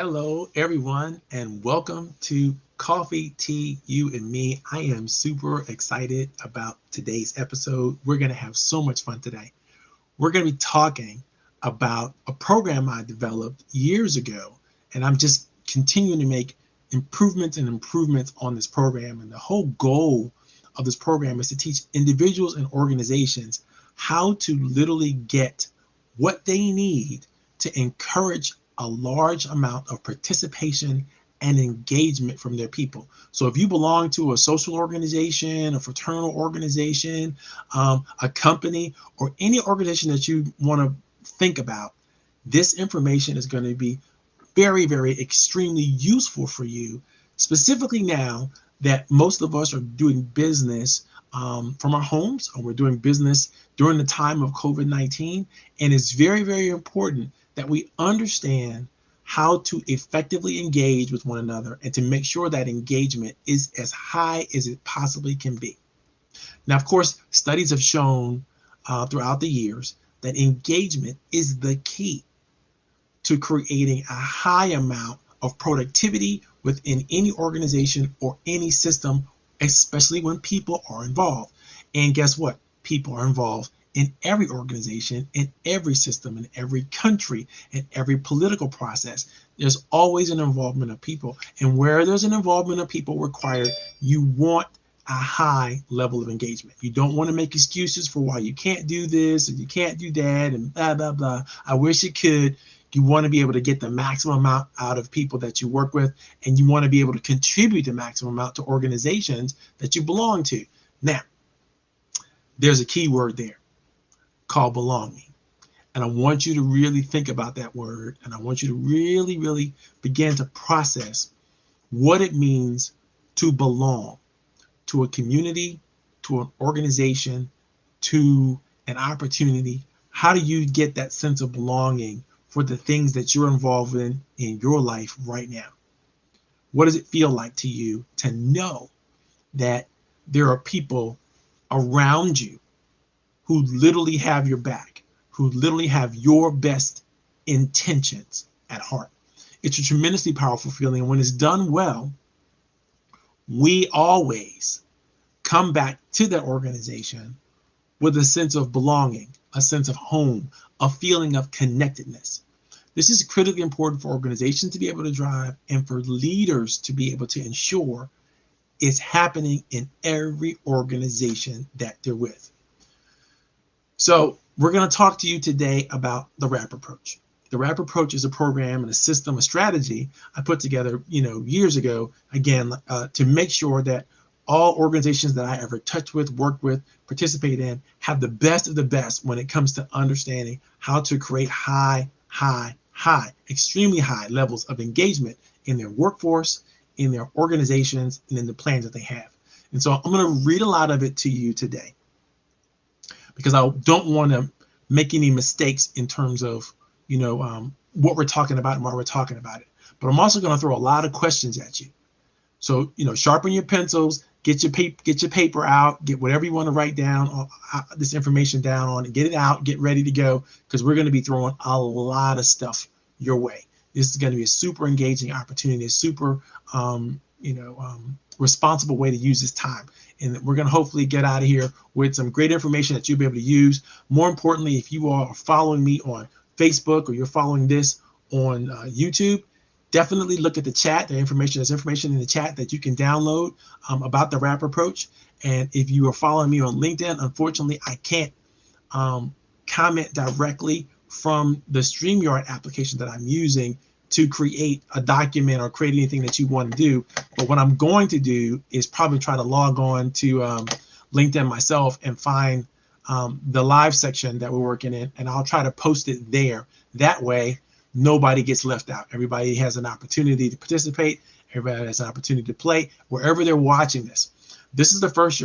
Hello, everyone, and welcome to Coffee, Tea, You, and Me. I am super excited about today's episode. We're going to have so much fun today. We're going to be talking about a program I developed years ago, and I'm just continuing to make improvements on this program. And the whole goal of this program is to teach individuals and organizations how to literally get what they need to encourage a large amount of participation and engagement from their people. So if you belong to a social organization, a fraternal organization, a company, or any organization that you want to think about, this information is going to be very, very extremely useful for you, specifically now that most of us are doing business from our homes, or we're doing business during the time of COVID-19. And it's very, very important that we understand how to effectively engage with one another and to make sure that engagement is as high as it possibly can be. Now, of course, studies have shown throughout the years that engagement is the key to creating a high amount of productivity within any organization or any system, especially when people are involved. And guess what? People are involved in every organization, in every system, in every country, in every political process. There's always an involvement of people. And where there's an involvement of people required, you want a high level of engagement. You don't want to make excuses for why you can't do this and you can't do that and blah, blah, blah. I wish you could. You want to be able to get the maximum amount out of people that you work with, and you want to be able to contribute the maximum amount to organizations that you belong to. Now, there's a key word there called belonging. And I want you to really think about that word, and I want you to really, really begin to process what it means to belong to a community, to an organization, to an opportunity. How do you get that sense of belonging for the things that you're involved in your life right now? What does it feel like to you to know that there are people around you who literally have your back, who literally have your best intentions at heart? It's a tremendously powerful feeling. And when it's done well, we always come back to that organization with a sense of belonging, a sense of home, a feeling of connectedness. This is critically important for organizations to be able to drive and for leaders to be able to ensure it's happening in every organization that they're with. So we're going to talk to you today about the RAPapproach. The RAPapproach is a program and a system, a strategy I put together, years ago, again, to make sure that all organizations that I ever touch with, work with, participate in, have the best of the best when it comes to understanding how to create extremely high levels of engagement in their workforce, in their organizations, and in the plans that they have. And so I'm going to read a lot of it to you today, because I don't want to make any mistakes in terms of, what we're talking about and why we're talking about it. But I'm also going to throw a lot of questions at you. So, sharpen your pencils, get your paper out, get whatever you want to write down, this information down on, and get it out, get ready to go, because we're going to be throwing a lot of stuff your way. This is going to be a super engaging opportunity, a super, responsible way to use this time. And we're going to hopefully get out of here with some great information that you'll be able to use. More importantly, if you are following me on Facebook or you're following this on YouTube, definitely look at the chat. There's information in the chat that you can download about the RAPapproach. And if you are following me on LinkedIn, unfortunately, I can't comment directly from the StreamYard application that I'm using to create a document or create anything that you want to do. But what I'm going to do is probably try to log on to LinkedIn myself and find the live section that we're working in, and I'll try to post it there. That way, nobody gets left out. Everybody has an opportunity to participate. Everybody has an opportunity to play wherever they're watching this. This is the first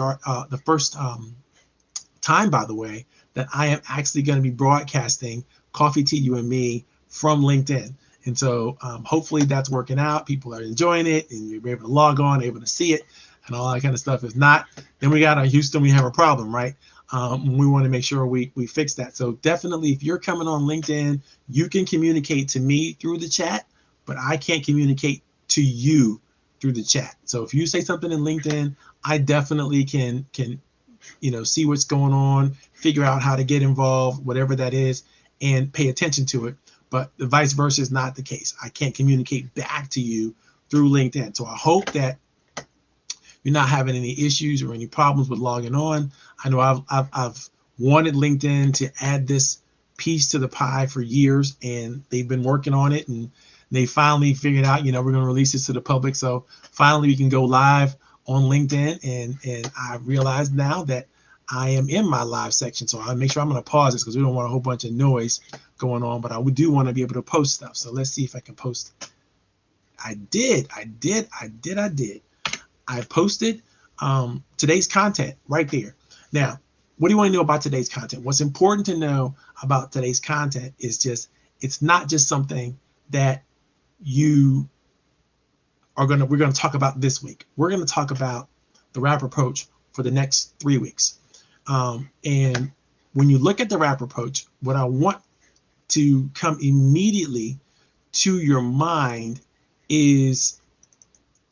time, by the way, that I am actually going to be broadcasting Coffee, Tea, You, and Me from LinkedIn. And so hopefully that's working out. People are enjoying it, and you're able to log on, able to see it, and all that kind of stuff. If not, then we got Houston, we have a problem, right? We want to make sure we fix that. So definitely, if you're coming on LinkedIn, you can communicate to me through the chat, but I can't communicate to you through the chat. So if you say something in LinkedIn, I definitely can see what's going on, figure out how to get involved, whatever that is, and pay attention to it. But the vice versa is not the case. I can't communicate back to you through LinkedIn. So I hope that you're not having any issues or any problems with logging on. I know I've wanted LinkedIn to add this piece to the pie for years, and they've been working on it, and they finally figured out, we're going to release this to the public. So finally we can go live on LinkedIn, and I realize now that I am in my live section. So I'll make sure I'm going to pause this because we don't want a whole bunch of noise going on, but I do want to be able to post stuff. So let's see if I can post. I did. I posted today's content right there. Now, what do you want to know about today's content? What's important to know about today's content is it's not just something that we're going to talk about this week. We're going to talk about the RAPapproach for the next 3 weeks. And when you look at the RAPapproach, what I want to come immediately to your mind is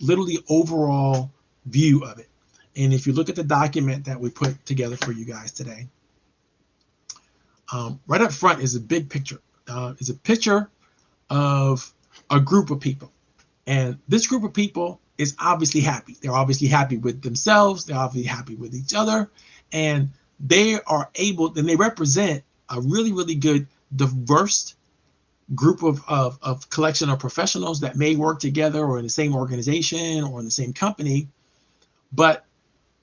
literally overall view of it. And if you look at the document that we put together for you guys today, right up front is a big picture. It's a picture of a group of people. And this group of people is obviously happy. They're obviously happy with themselves. They're obviously happy with each other. And they represent a really, really good, diverse group of collection of professionals that may work together or in the same organization or in the same company. But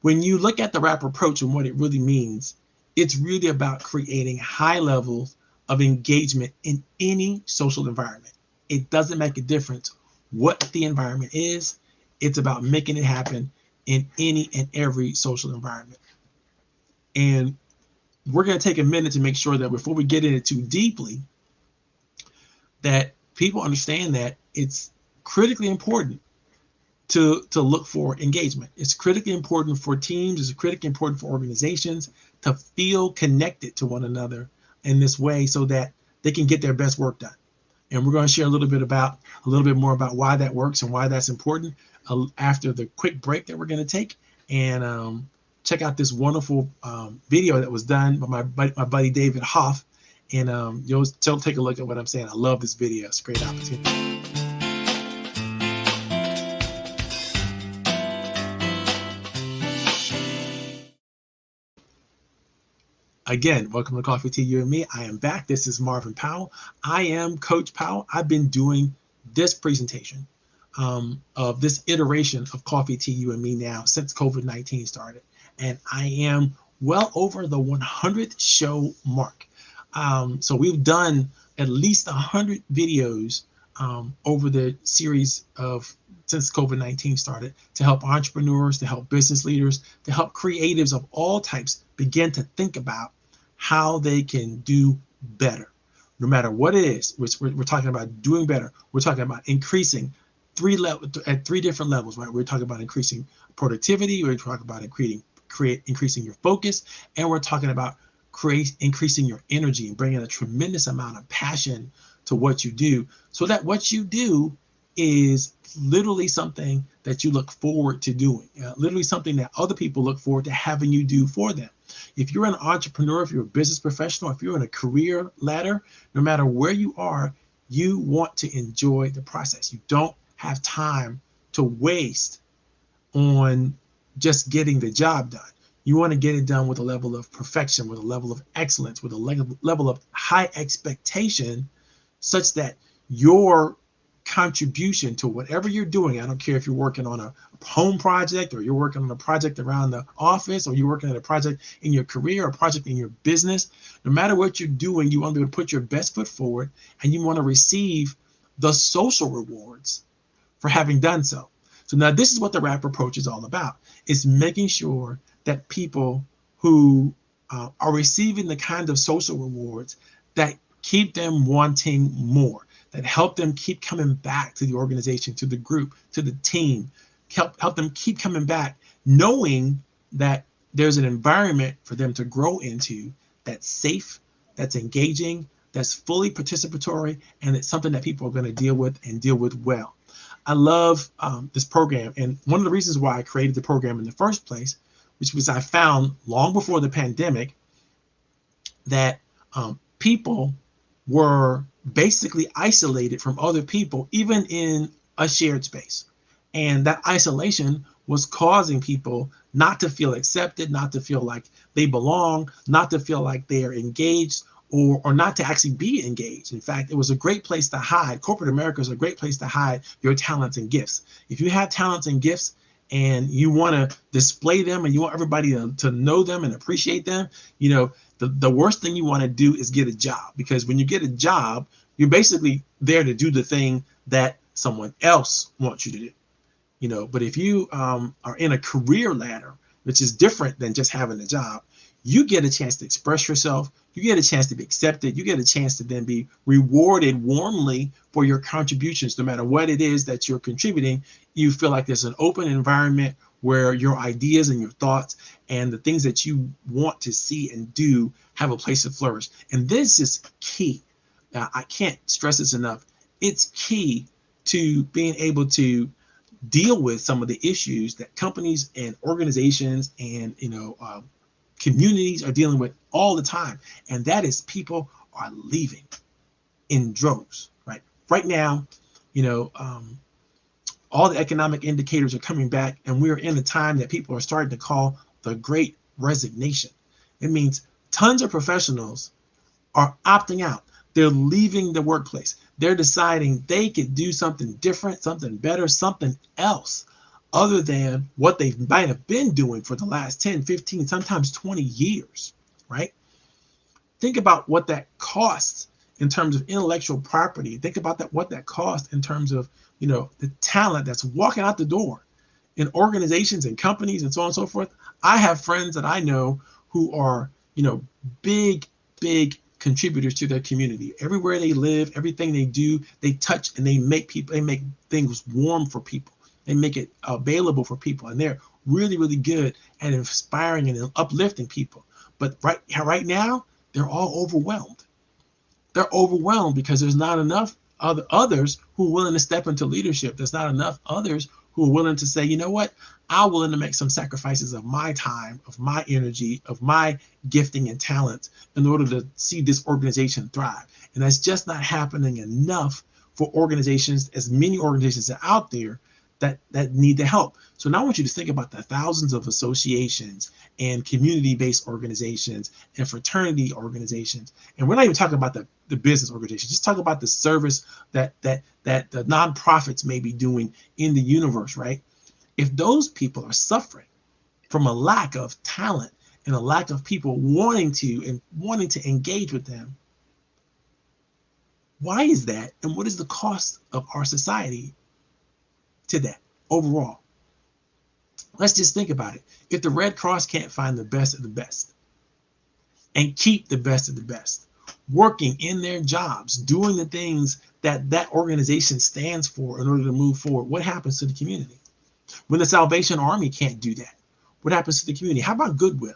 when you look at the RAPapproach and what it really means, it's really about creating high levels of engagement in any social environment. It doesn't make a difference what the environment is. It's about making it happen in any and every social environment. And we're going to take a minute to make sure that before we get into too deeply, that people understand that it's critically important to look for engagement. It's critically important for teams. It's critically important for organizations to feel connected to one another in this way so that they can get their best work done. And we're going to share a little bit more about why that works and why that's important after the quick break that we're going to take. And check out this wonderful video that was done by my buddy David Hoff. And you'll take a look at what I'm saying. I love this video. It's a great opportunity. Again, welcome to Coffee Tea, You and Me. I am back. This is Marvin Powell. I am Coach Powell. I've been doing this presentation of this iteration of Coffee Tea, You and Me now since COVID-19 started. And I am well over the 100th show mark. So we've done at least 100 videos over the series since COVID-19 started to help entrepreneurs, to help business leaders, to help creatives of all types begin to think about how they can do better, no matter what it is. We're talking about doing better. We're talking about increasing at three different levels, right? We're talking about increasing productivity. We're talking about increasing your focus, and we're talking about increasing your energy and bringing a tremendous amount of passion to what you do, so that what you do is literally something that you look forward to doing, literally something that other people look forward to having you do for them. If you're an entrepreneur, if you're a business professional, if you're in a career ladder, no matter where you are, you want to enjoy the process. You don't have time to waste on just getting the job done. You want to get it done with a level of perfection, with a level of excellence, with a level of high expectation, such that your contribution to whatever you're doing, I don't care if you're working on a home project or you're working on a project around the office or you're working on a project in your career or a project in your business, no matter what you're doing, you want to be able to put your best foot forward, and you want to receive the social rewards for having done so. So now this is what the RAPapproach is all about. It's making sure that people who are receiving the kind of social rewards that keep them wanting more, that help them keep coming back to the organization, to the group, to the team, help them keep coming back, knowing that there's an environment for them to grow into that's safe, that's engaging, that's fully participatory, and it's something that people are going to deal with and deal with well. I love this program, and one of the reasons why I created the program in the first place, which was I found long before the pandemic that people were basically isolated from other people, even in a shared space. And that isolation was causing people not to feel accepted, not to feel like they belong, not to feel like they are engaged, or not to actually be engaged. In fact, it was a great place to hide. Corporate America is a great place to hide your talents and gifts. If you have talents and gifts and you want to display them and you want everybody to know them and appreciate them, you know, the worst thing you want to do is get a job, because when you get a job, you're basically there to do the thing that someone else wants you to do. You know, but if you are in a career ladder, which is different than just having a job, you get a chance to express yourself. You get a chance to be accepted. You get a chance to then be rewarded warmly for your contributions, no matter what it is that you're contributing. You feel like there's an open environment where your ideas and your thoughts and the things that you want to see and do have a place to flourish. And this is key. Now, I can't stress this enough. It's key to being able to deal with some of the issues that companies and organizations and communities are dealing with all the time, and that is people are leaving in droves. Right now, all the economic indicators are coming back, and we're in a time that people are starting to call the Great Resignation. It means tons of professionals are opting out. They're leaving the workplace. They're deciding they could do something different, something better, something else other than what they might have been doing for the last 10, 15, sometimes 20 years, right? Think about what that costs in terms of intellectual property. Think about what that costs in terms of, the talent that's walking out the door in organizations and companies and so on and so forth. I have friends that I know who are, big contributors to their community. Everywhere they live, everything they do, they touch and they make things warm for people. They make it available for people, and they're really, really good at inspiring and uplifting people. But right now, they're all overwhelmed. They're overwhelmed because there's not enough others who are willing to step into leadership. There's not enough others who are willing to say, you know what, I'm willing to make some sacrifices of my time, of my energy, of my gifting and talents in order to see this organization thrive. And that's just not happening enough for organizations, as many organizations are out there that need the help. So now I want you to think about the thousands of associations and community-based organizations and fraternity organizations. And we're not even talking about the business organizations. Just talk about the service that the nonprofits may be doing in the universe, right? If those people are suffering from a lack of talent and a lack of people wanting to engage with them, why is that? And what is the cost of our society to that overall? Let's just think about it. If the Red Cross can't find the best of the best and keep the best of the best, working in their jobs, doing the things that organization stands for in order to move forward, what happens to the community? When the Salvation Army can't do that, what happens to the community? How about Goodwill?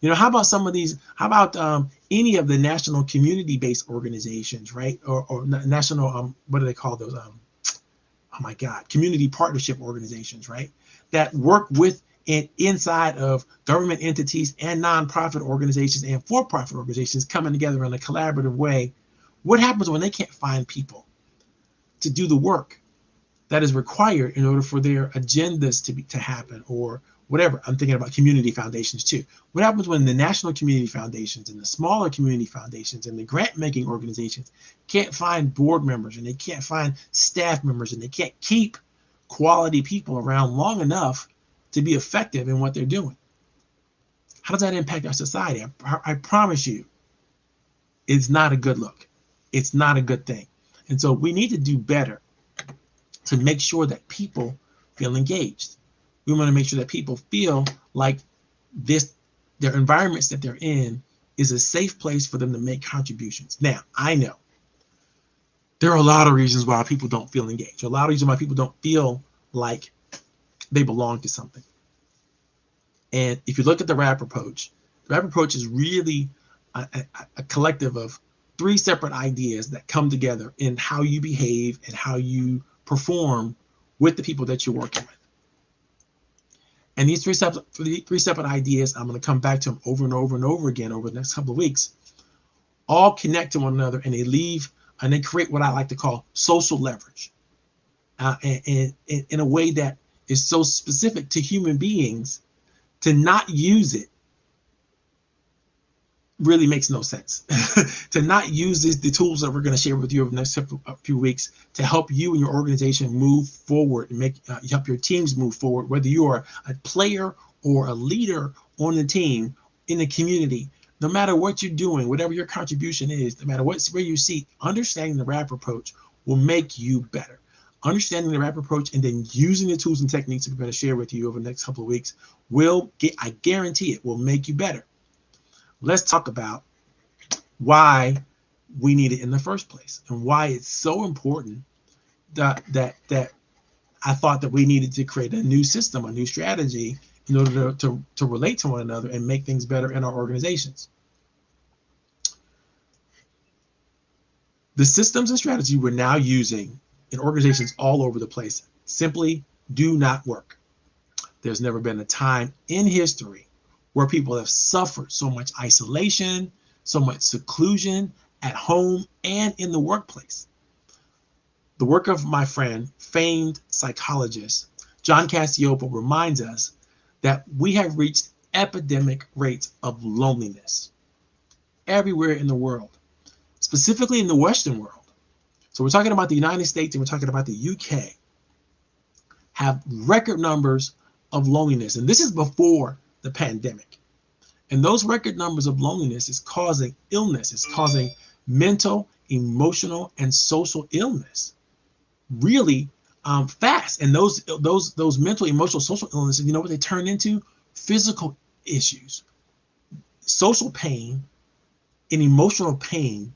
How about some of these? How about any of the national community-based organizations, right? Or national, what do they call those? Oh my God, community partnership organizations, right? That work with and inside of government entities and nonprofit organizations and for-profit organizations coming together in a collaborative way. What happens when they can't find people to do the work that is required in order for their agendas to happen, or whatever? I'm thinking about community foundations too. What happens when the national community foundations and the smaller community foundations and the grant-making organizations can't find board members, and they can't find staff members, and they can't keep quality people around long enough to be effective in what they're doing? How does that impact our society? I promise you, it's not a good look. It's not a good thing. And so we need to do better to make sure that people feel engaged. We want to make sure that people feel like their environments that they're in is a safe place for them to make contributions. Now, I know there are a lot of reasons why people don't feel engaged. A lot of reasons why people don't feel like they belong to something. And if you look at the RAPapproach, the RAPapproach is really a collective of three separate ideas that come together in how you behave and how you perform with the people that you're working with. And these three separate ideas, I'm going to come back to them over and over and over again over the next couple of weeks, all connect to one another, and they create what I like to call social leverage, and in a way that is so specific to human beings. To not use it really makes no sense. To not use the tools that we're going to share with you over the next few weeks to help you and your organization move forward and help your teams move forward, whether you are a player or a leader on the team, in the community, no matter what you're doing, whatever your contribution is, no matter where you see, understanding the RAP approach will make you better. Understanding the RAP approach and then using the tools and techniques that we're going to share with you over the next couple of weeks I guarantee it will make you better. Let's talk about why we need it in the first place and why it's so important that I thought that we needed to create a new system, a new strategy in order to relate to one another and make things better in our organizations. The systems and strategy we're now using in organizations all over the place simply do not work. There's never been a time in history where people have suffered so much isolation, so much seclusion at home and in the workplace. The work of my friend, famed psychologist John Cacioppo, reminds us that we have reached epidemic rates of loneliness everywhere in the world, specifically in the Western world. So we're talking about the United States and we're talking about the UK, have record numbers of loneliness. And this is before the pandemic. And those record numbers of loneliness is causing illness. It's causing mental, emotional, and social illness really fast. And those mental, emotional, social illnesses, you know what they turn into? Physical issues. Social pain and emotional pain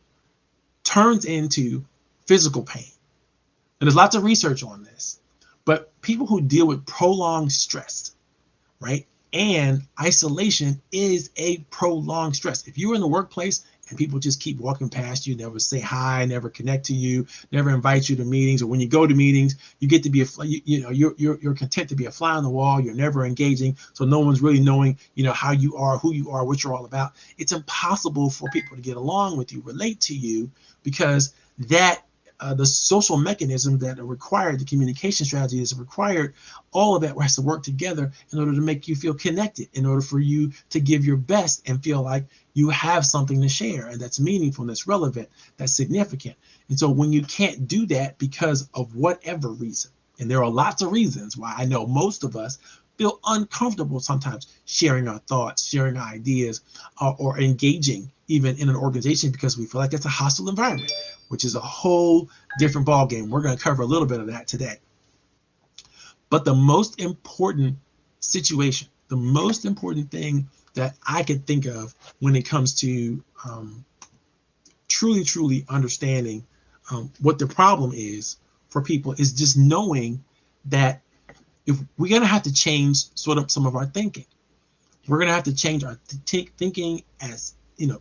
turns into physical pain. And there's lots of research on this. But people who deal with prolonged stress, right, and isolation is a prolonged stress. If you're in the workplace and people just keep walking past you, never say hi, never connect to you, never invite you to meetings, or when you go to meetings, you get to be you're content to be a fly on the wall. You're never engaging, so no one's really knowing, how you are, who you are, what you're all about. It's impossible for people to get along with you, relate to you, because that the social mechanism that are required, the communication strategy is required, all of that has to work together in order to make you feel connected, in order for you to give your best and feel like you have something to share and that's meaningful, and that's relevant, that's significant. And so when you can't do that because of whatever reason, and there are lots of reasons why I know most of us feel uncomfortable sometimes sharing our thoughts, sharing our ideas, or engaging even in an organization because we feel like it's a hostile environment, which is a whole different ballgame. We're going to cover a little bit of that today. But the most important situation, the most important thing that I could think of when it comes to truly understanding what the problem is for people is just knowing that if we're going to have to change sort of some of our thinking. We're going to have to change our thinking as,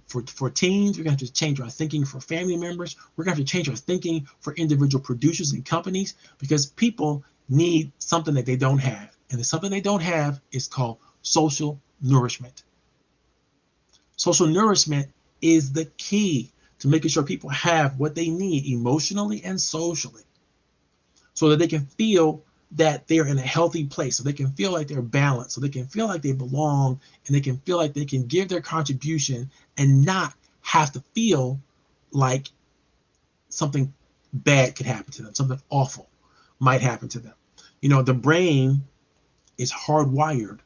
for teams. We're going to have to change our thinking for family members. We're going to have to change our thinking for individual producers and companies, because people need something that they don't have. And the something they don't have is called social nourishment. Social nourishment is the key to making sure people have what they need emotionally and socially, so that they can feel that they're in a healthy place, so they can feel like they're balanced, so they can feel like they belong, and they can feel like they can give their contribution and not have to feel like something bad could happen to them, something awful might happen to them. The brain is hardwired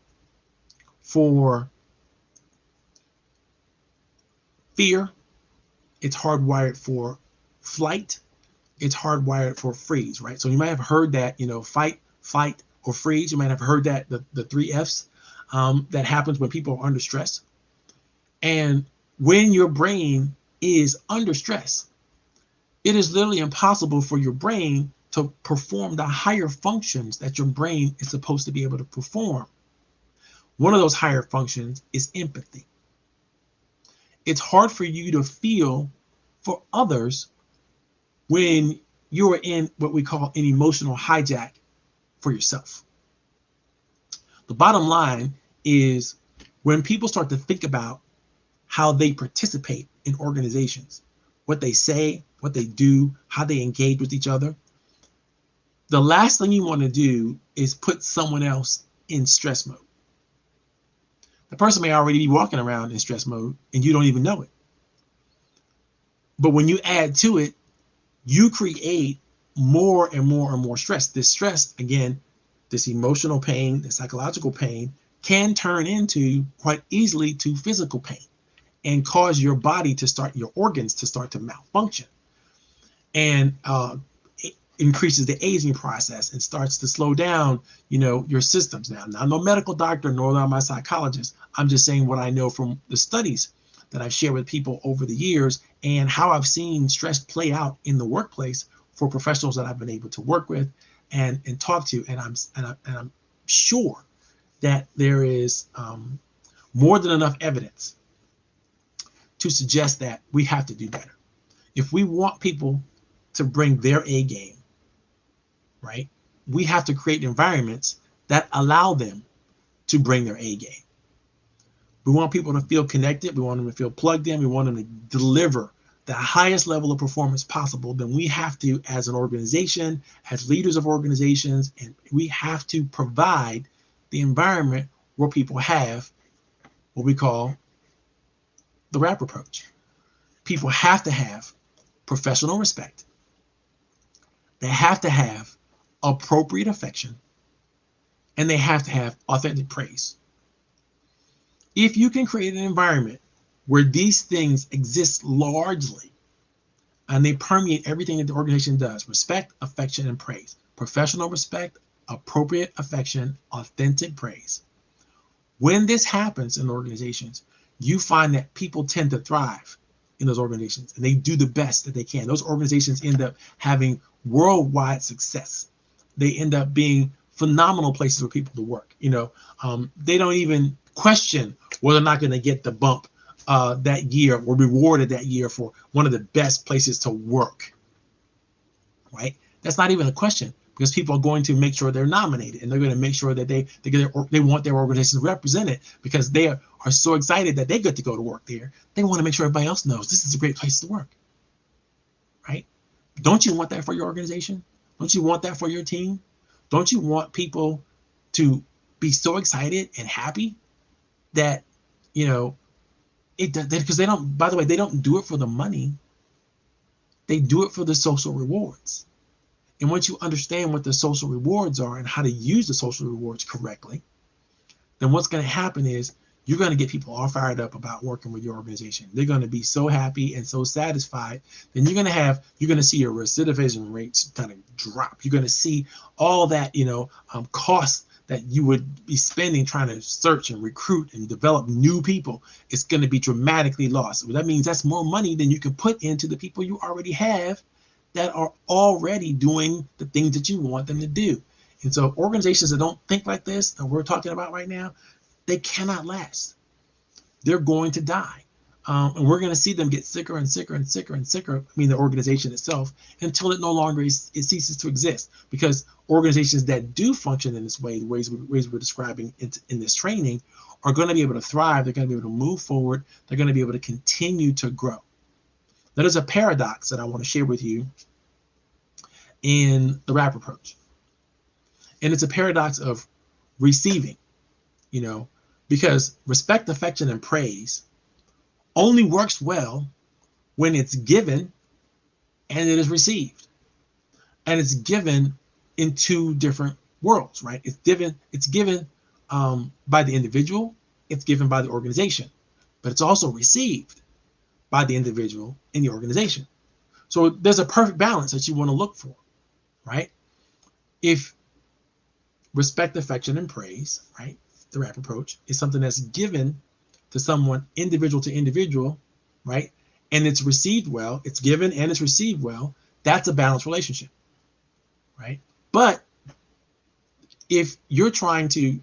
for fear, it's hardwired for flight, it's hardwired for freeze, right? So you might have heard that, fight, flight, or freeze. You might have heard that the 3 F's that happens when people are under stress. And when your brain is under stress, it is literally impossible for your brain to perform the higher functions that your brain is supposed to be able to perform. One of those higher functions is empathy. It's hard for you to feel for others when you're in what we call an emotional hijack for yourself. The bottom line is when people start to think about how they participate in organizations, what they say, what they do, how they engage with each other, the last thing you want to do is put someone else in stress mode. The person may already be walking around in stress mode and you don't even know it. But when you add to it, you create more and more and more stress. This stress, again, this emotional pain, the psychological pain, can turn into quite easily to physical pain and cause your body to start, your organs to start to malfunction. And it increases the aging process and starts to slow down, your systems. Now, I'm no medical doctor, nor am I a psychologist. I'm just saying what I know from the studies that I've shared with people over the years and how I've seen stress play out in the workplace for professionals that I've been able to work with and talk to. And I'm sure that there is more than enough evidence to suggest that we have to do better. If we want people to bring their A game, right, we have to create environments that allow them to bring their A game. We want people to feel connected. We want them to feel plugged in. We want them to deliver the highest level of performance possible. Then we have to, as an organization, as leaders of organizations, and we have to provide the environment where people have what we call the RAPapproach. People have to have professional respect. They have to have appropriate affection, and they have to have authentic praise. If you can create an environment where these things exist largely and they permeate everything that the organization does, respect, affection, and praise, professional respect, appropriate affection, authentic praise. When this happens in organizations, you find that people tend to thrive in those organizations and they do the best that they can. Those organizations end up having worldwide success. They end up being phenomenal places for people to work. They don't even question whether or not going to get the bump that year or rewarded that year for one of the best places to work, right? That's not even a question because people are going to make sure they're nominated and they're going to make sure that they want their organizations represented because they are so excited that they get to go to work there. They want to make sure everybody else knows this is a great place to work, right? Don't you want that for your organization? Don't you want that for your team? Don't you want people to be so excited and happy that, because they don't, by the way, they don't do it for the money. They do it for the social rewards. And once you understand what the social rewards are and how to use the social rewards correctly, then what's going to happen is you're going to get people all fired up about working with your organization. They're going to be so happy and so satisfied. Then you're going to see your recidivism rates kind of drop. You're going to see all that, costs that you would be spending trying to search and recruit and develop new people. It's going to be dramatically lost. So that means that's more money than you can put into the people you already have that are already doing the things that you want them to do. And so organizations that don't think like this that we're talking about right now, they cannot last. They're going to die. And we're going to see them get sicker and sicker and sicker and sicker, the organization itself, until it no longer it ceases to exist. Because organizations that do function in this way, the ways we're describing in this training, are going to be able to thrive. They're going to be able to move forward. They're going to be able to continue to grow. That is a paradox that I want to share with you in the RAPapproach. And it's a paradox of receiving, because respect, affection, and praise only works well when it's given and it is received. And it's given in two different worlds, right? It's given by the individual, it's given by the organization, but it's also received by the individual in the organization. So there's a perfect balance that you want to look for, right? If respect, affection, and praise, right, the RAPapproach, is something that's given to someone individual to individual, right, and it's received well, it's given and it's received well, that's a balanced relationship, right? But if you're trying to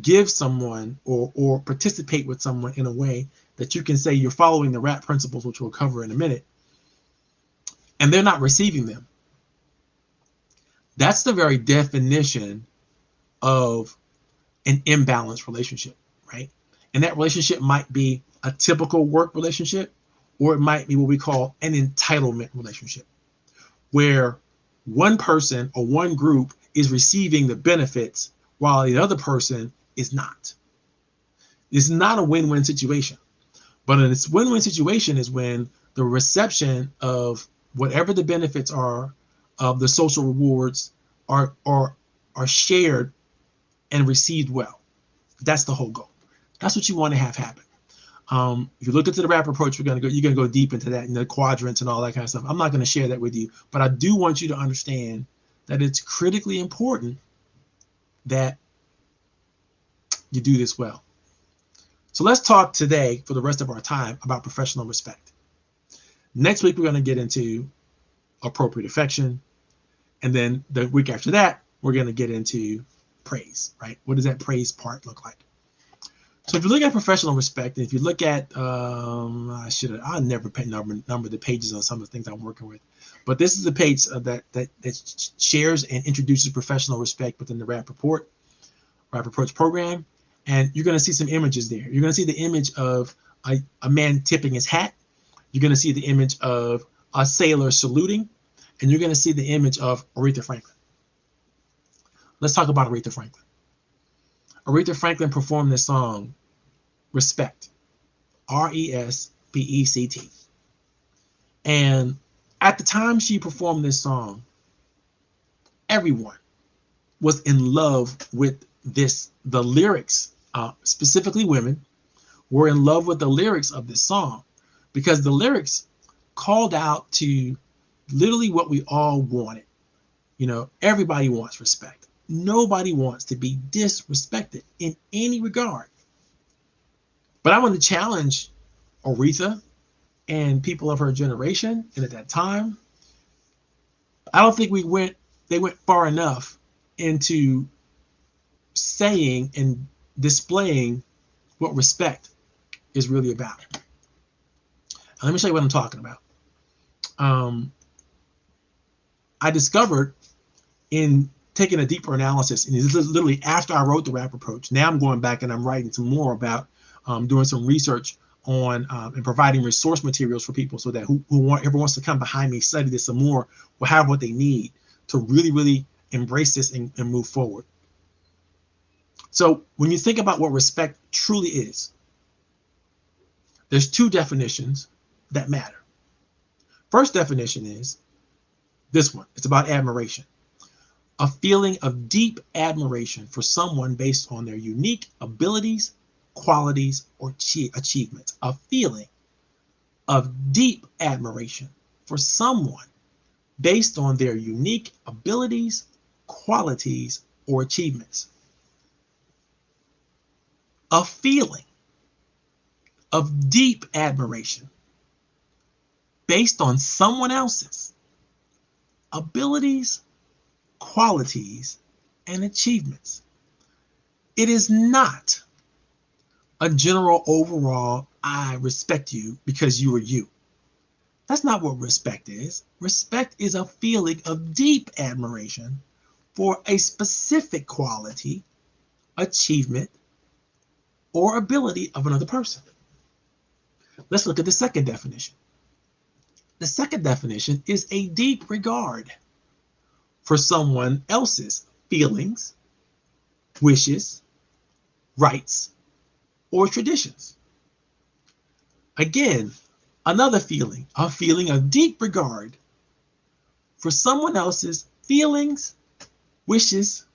give someone or participate with someone in a way that you can say you're following the RAP principles, which we'll cover in a minute, and they're not receiving them. That's the very definition of an imbalanced relationship, right? And that relationship might be a typical work relationship, or it might be what we call an entitlement relationship, where one person or one group is receiving the benefits while the other person is not. It's not a win-win situation. But a win-win situation is when the reception of whatever the benefits are of the social rewards are shared and received well. That's the whole goal. That's what you want to have happen. If you look into the RAPapproach, you're gonna go deep into that, the quadrants and all that kind of stuff. I'm not going to share that with you, but I do want you to understand that it's critically important that you do this well. So let's talk today for the rest of our time about professional respect. Next week, we're going to get into appropriate affection. And then the week after that, we're going to get into praise, right? What does that praise part look like? So if you look at professional respect, and if you look at, I never number the pages on some of the things I'm working with, but this is the page that shares and introduces professional respect within the RAPapproach program. And you're going to see some images there. You're going to see the image of a man tipping his hat. You're going to see the image of a sailor saluting. And you're going to see the image of Aretha Franklin. Let's talk about Aretha Franklin. Aretha Franklin performed this song, Respect, R-E-S-P-E-C-T. And at the time she performed this song, everyone was in love with the lyrics, specifically women, were in love with the lyrics of this song because the lyrics called out to literally what we all wanted. Everybody wants respect. Nobody wants to be disrespected in any regard. But I want to challenge Aretha and people of her generation and at that time. I don't think they went far enough into saying and displaying what respect is really about. Now, let me show you what I'm talking about. I discovered in taking a deeper analysis, and it's literally after I wrote the RAPapproach, now I'm going back and I'm writing some more about doing some research on and providing resource materials for people so that whoever wants to come behind me, study this some more, will have what they need to really, really embrace this and move forward. So when you think about what respect truly is, there's two definitions that matter. First definition is this one. It's about admiration. A feeling of deep admiration for someone based on their unique abilities, qualities, or achievements. A feeling of deep admiration for someone based on their unique abilities, qualities, or achievements. A feeling of deep admiration based on someone else's abilities, qualities, and achievements. It is not a general overall, I respect you because you are you. That's not what respect is. Respect is a feeling of deep admiration for a specific quality, achievement, or ability of another person. Let's look at the second definition. The second definition is a deep regard for someone else's feelings, wishes, rights, or traditions. Again, another feeling, a feeling of deep regard for someone else's feelings, wishes,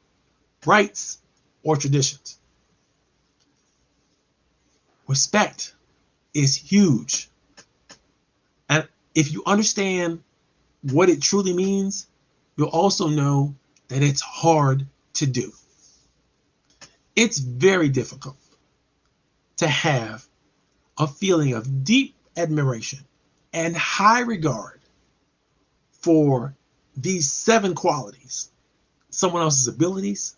rights, or traditions. Respect is huge. And if you understand what it truly means, you'll also know that it's hard to do. It's very difficult to have a feeling of deep admiration and high regard for these 7 qualities: someone else's abilities,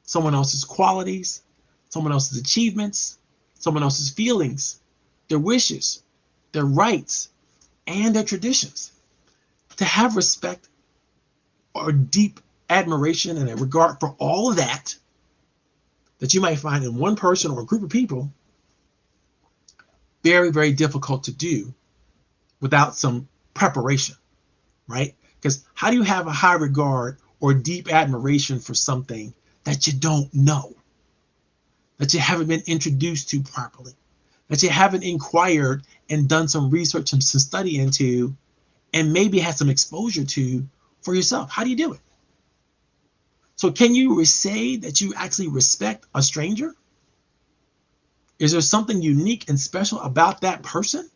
someone else's qualities, someone else's achievements, someone else's feelings, their wishes, their rights, and their traditions. To have respect or deep admiration and a regard for all of that you might find in one person or a group of people, very, very difficult to do without some preparation, right? Because how do you have a high regard or deep admiration for something that you don't know, that you haven't been introduced to properly, that you haven't inquired and done some research and some study into, and maybe had some exposure to for yourself? How do you do it? So can you say that you actually respect a stranger? Is there something unique and special about that person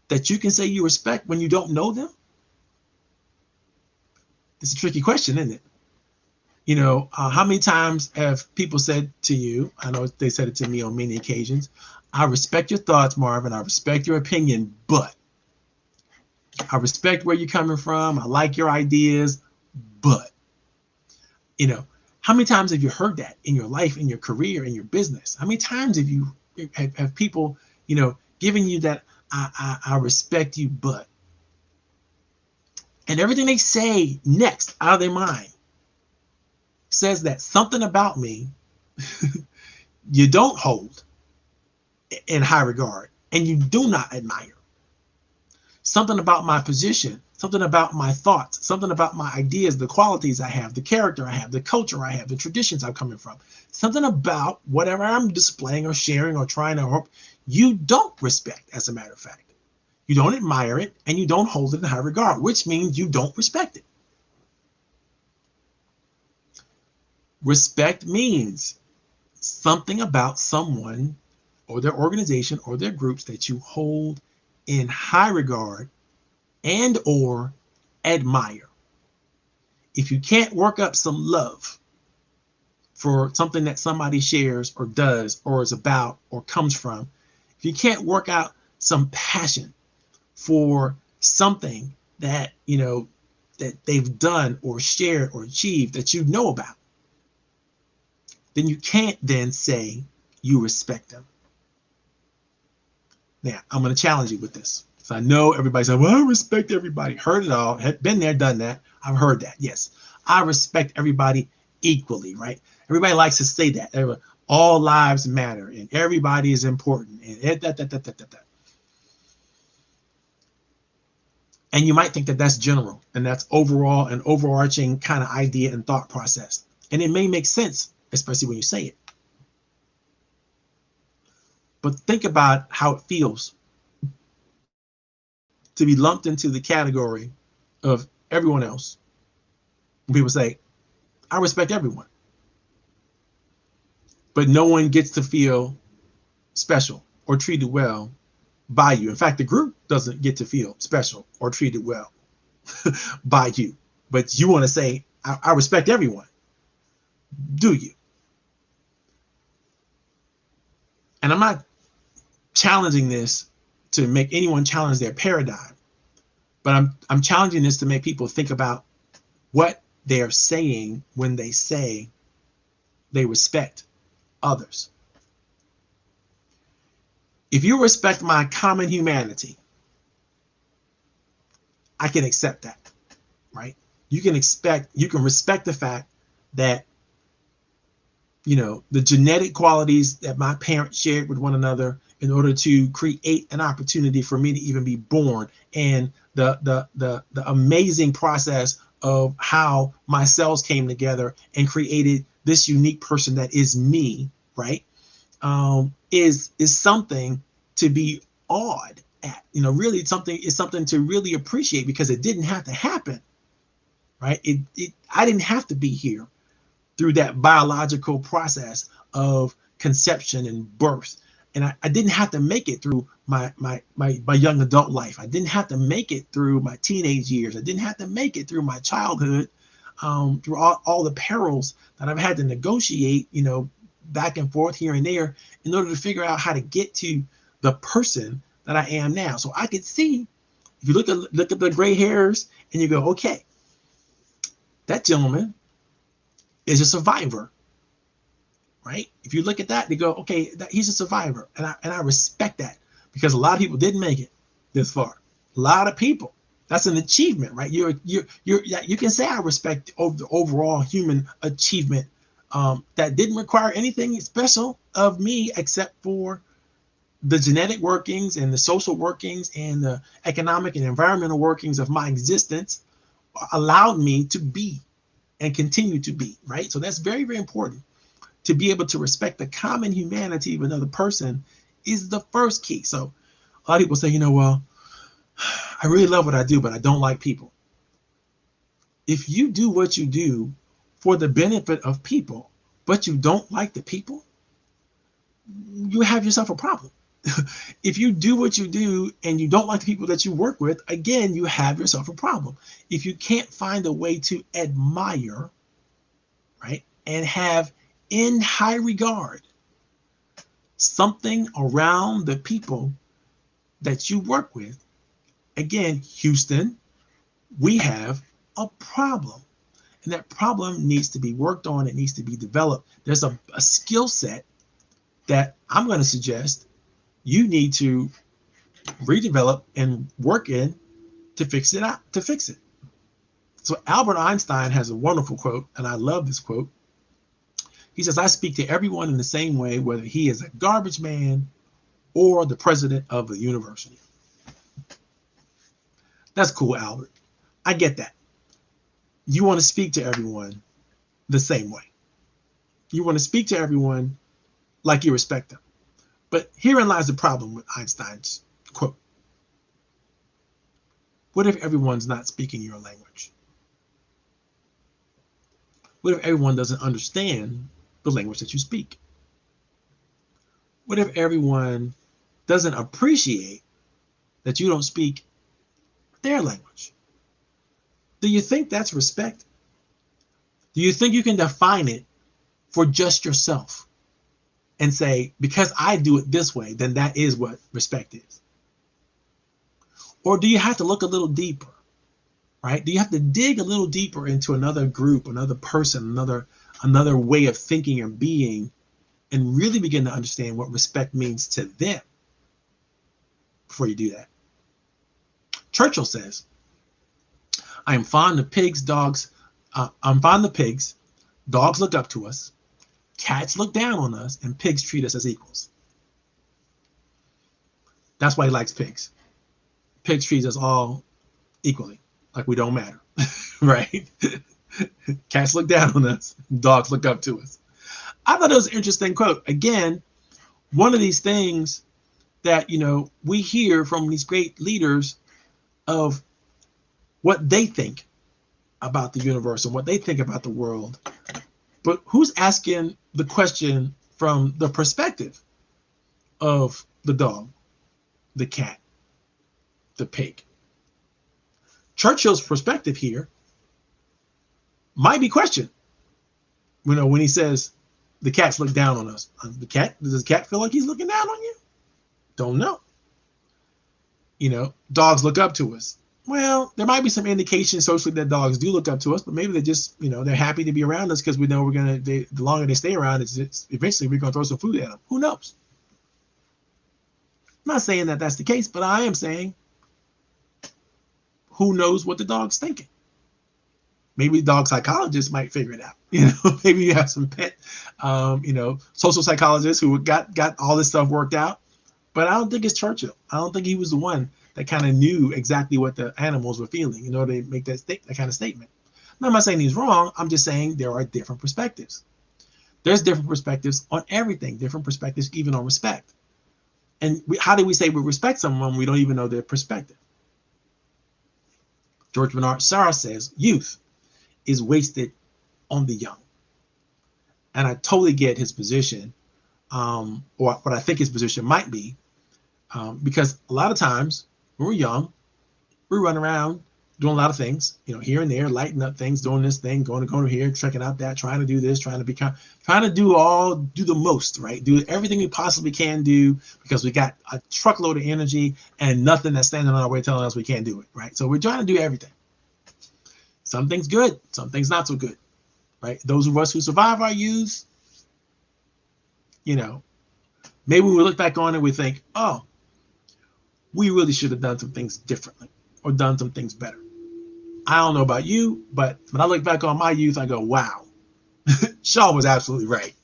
that you can say you respect when you don't know them? It's a tricky question, isn't it? You know, how many times have people said to you, I know they said it to me on many occasions, I respect your thoughts, Marvin, I respect your opinion, but I respect where you're coming from, I like your ideas, but, you know, how many times have you heard that in your life, in your career, in your business? How many times have you have people, you know, giving you that I respect you, but, and everything they say next out of their mind says that something about me you don't hold in high regard and you do not admire. Something about my position, something about my thoughts, something about my ideas, the qualities I have, the character I have, the culture I have, the traditions I'm coming from, something about whatever I'm displaying or sharing or trying to hope you don't respect, as a matter of fact. You don't admire it and you don't hold it in high regard, which means you don't respect it. Respect means something about someone or their organization or their groups that you hold in high regard and or admire. If you can't work up some love for something that somebody shares or does or is about or comes from, if you can't work out some passion for something that, you know, that they've done or shared or achieved that you know about, then you can't then say you respect them. Now, I'm going to challenge you with this. So I know everybody said, well, I respect everybody. Heard it all. Had been there, done that. I've heard that. Yes, I respect everybody equally, right? Everybody likes to say that. All lives matter and everybody is important. And you might think that that's general and that's overall an overarching kind of idea and thought process. And it may make sense, especially when you say it. But think about how it feels to be lumped into the category of everyone else. When people say, I respect everyone, but no one gets to feel special or treated well by you. In fact, the group doesn't get to feel special or treated well by you. But you want to say, I respect everyone. Do you? And I'm not challenging this to make anyone challenge their paradigm, but I'm challenging this to make people think about what they are saying when they say they respect others. If you respect my common humanity, I can accept that, right? You can respect the fact that, you know, the genetic qualities that my parents shared with one another in order to create an opportunity for me to even be born, and the amazing process of how my cells came together and created this unique person that is me, right? Is something to be awed at. You know, really it's something to really appreciate, because it didn't have to happen, right? I didn't have to be here through that biological process of conception and birth. And I didn't have to make it through my young adult life. I didn't have to make it through my teenage years. I didn't have to make it through my childhood, through all the perils that I've had to negotiate, you know, back and forth here and there in order to figure out how to get to the person that I am now. So I could see, if you look at the gray hairs and you go, okay, that gentleman is a survivor, right? If you look at that, you go, okay, he's a survivor, and I respect that. because a lot of people didn't make it this far. A lot of people. That's an achievement, right? You can say I respect the overall human achievement that didn't require anything special of me except for the genetic workings and the social workings and the economic and environmental workings of my existence allowed me to be and continue to be, right? So that's very, very important. To be able to respect the common humanity of another person is the first key. So a lot of people say, well, I really love what I do, but I don't like people. If you do what you do for the benefit of people, but you don't like the people, you have yourself a problem. If you do what you do and you don't like the people that you work with, again, you have yourself a problem. If you can't find a way to admire, right, and have in high regard something around the people that you work with, again, Houston, we have a problem. And that problem needs to be worked on. It needs to be developed. There's a skill set that I'm going to suggest you need to redevelop and work in to fix it. So Albert Einstein has a wonderful quote, and I love this quote. He says, I speak to everyone in the same way, whether he is a garbage man or the president of a university. That's cool, Albert. I get that. You want to speak to everyone the same way. You want to speak to everyone like you respect them. But herein lies the problem with Einstein's quote. What if everyone's not speaking your language? What if everyone doesn't understand the language that you speak? What if everyone doesn't appreciate that you don't speak their language? Do you think that's respect? Do you think you can define it for just yourself and say, because I do it this way, then that is what respect is? Or do you have to look a little deeper, right? Do you have to dig a little deeper into another group, another person, another way of thinking and being, and really begin to understand what respect means to them before you do that? Churchill says, I'm fond of pigs, dogs look up to us, cats look down on us, and pigs treat us as equals. That's why he likes pigs. Pigs treat us all equally, like we don't matter, right? Cats look down on us, dogs look up to us. I thought it was an interesting quote. Again, one of these things that, we hear from these great leaders of what they think about the universe and what they think about the world. But who's asking the question from the perspective of the dog, the cat, the pig? Churchill's perspective here might be questioned. When he says the cats look down on us. Does the cat feel like he's looking down on you? Don't know. Dogs look up to us. Well, there might be some indication socially that dogs do look up to us, but maybe they're just, they're happy to be around us because we know the longer they stay around, it's eventually we're going to throw some food at them. Who knows? I'm not saying that that's the case, but I am saying, who knows what the dog's thinking? Maybe dog psychologists might figure it out. Maybe you have some pet, social psychologists who got all this stuff worked out. But I don't think it's Churchill. I don't think he was the one that kind of knew exactly what the animals were feeling in order to make that kind of statement. Now, I'm not saying he's wrong. I'm just saying there are different perspectives. There's different perspectives on everything, different perspectives even on respect. And how do we say we respect someone when we don't even know their perspective? George Bernard Shaw says youth is wasted on the young. And I totally get his position, or what I think his position might be, because a lot of times when we're young, we run around doing a lot of things, here and there, lighting up things, doing this thing, going here, checking out that, trying to do this, trying to do the most, right? Do everything we possibly can do because we got a truckload of energy and nothing that's standing on our way telling us we can't do it, right? So we're trying to do everything. Some things good, some things not so good, right? Those of us who survive our youth, maybe we look back on it, we think, oh, we really should have done some things differently or done some things better. I don't know about you, but when I look back on my youth, I go, wow, Shaw was absolutely right.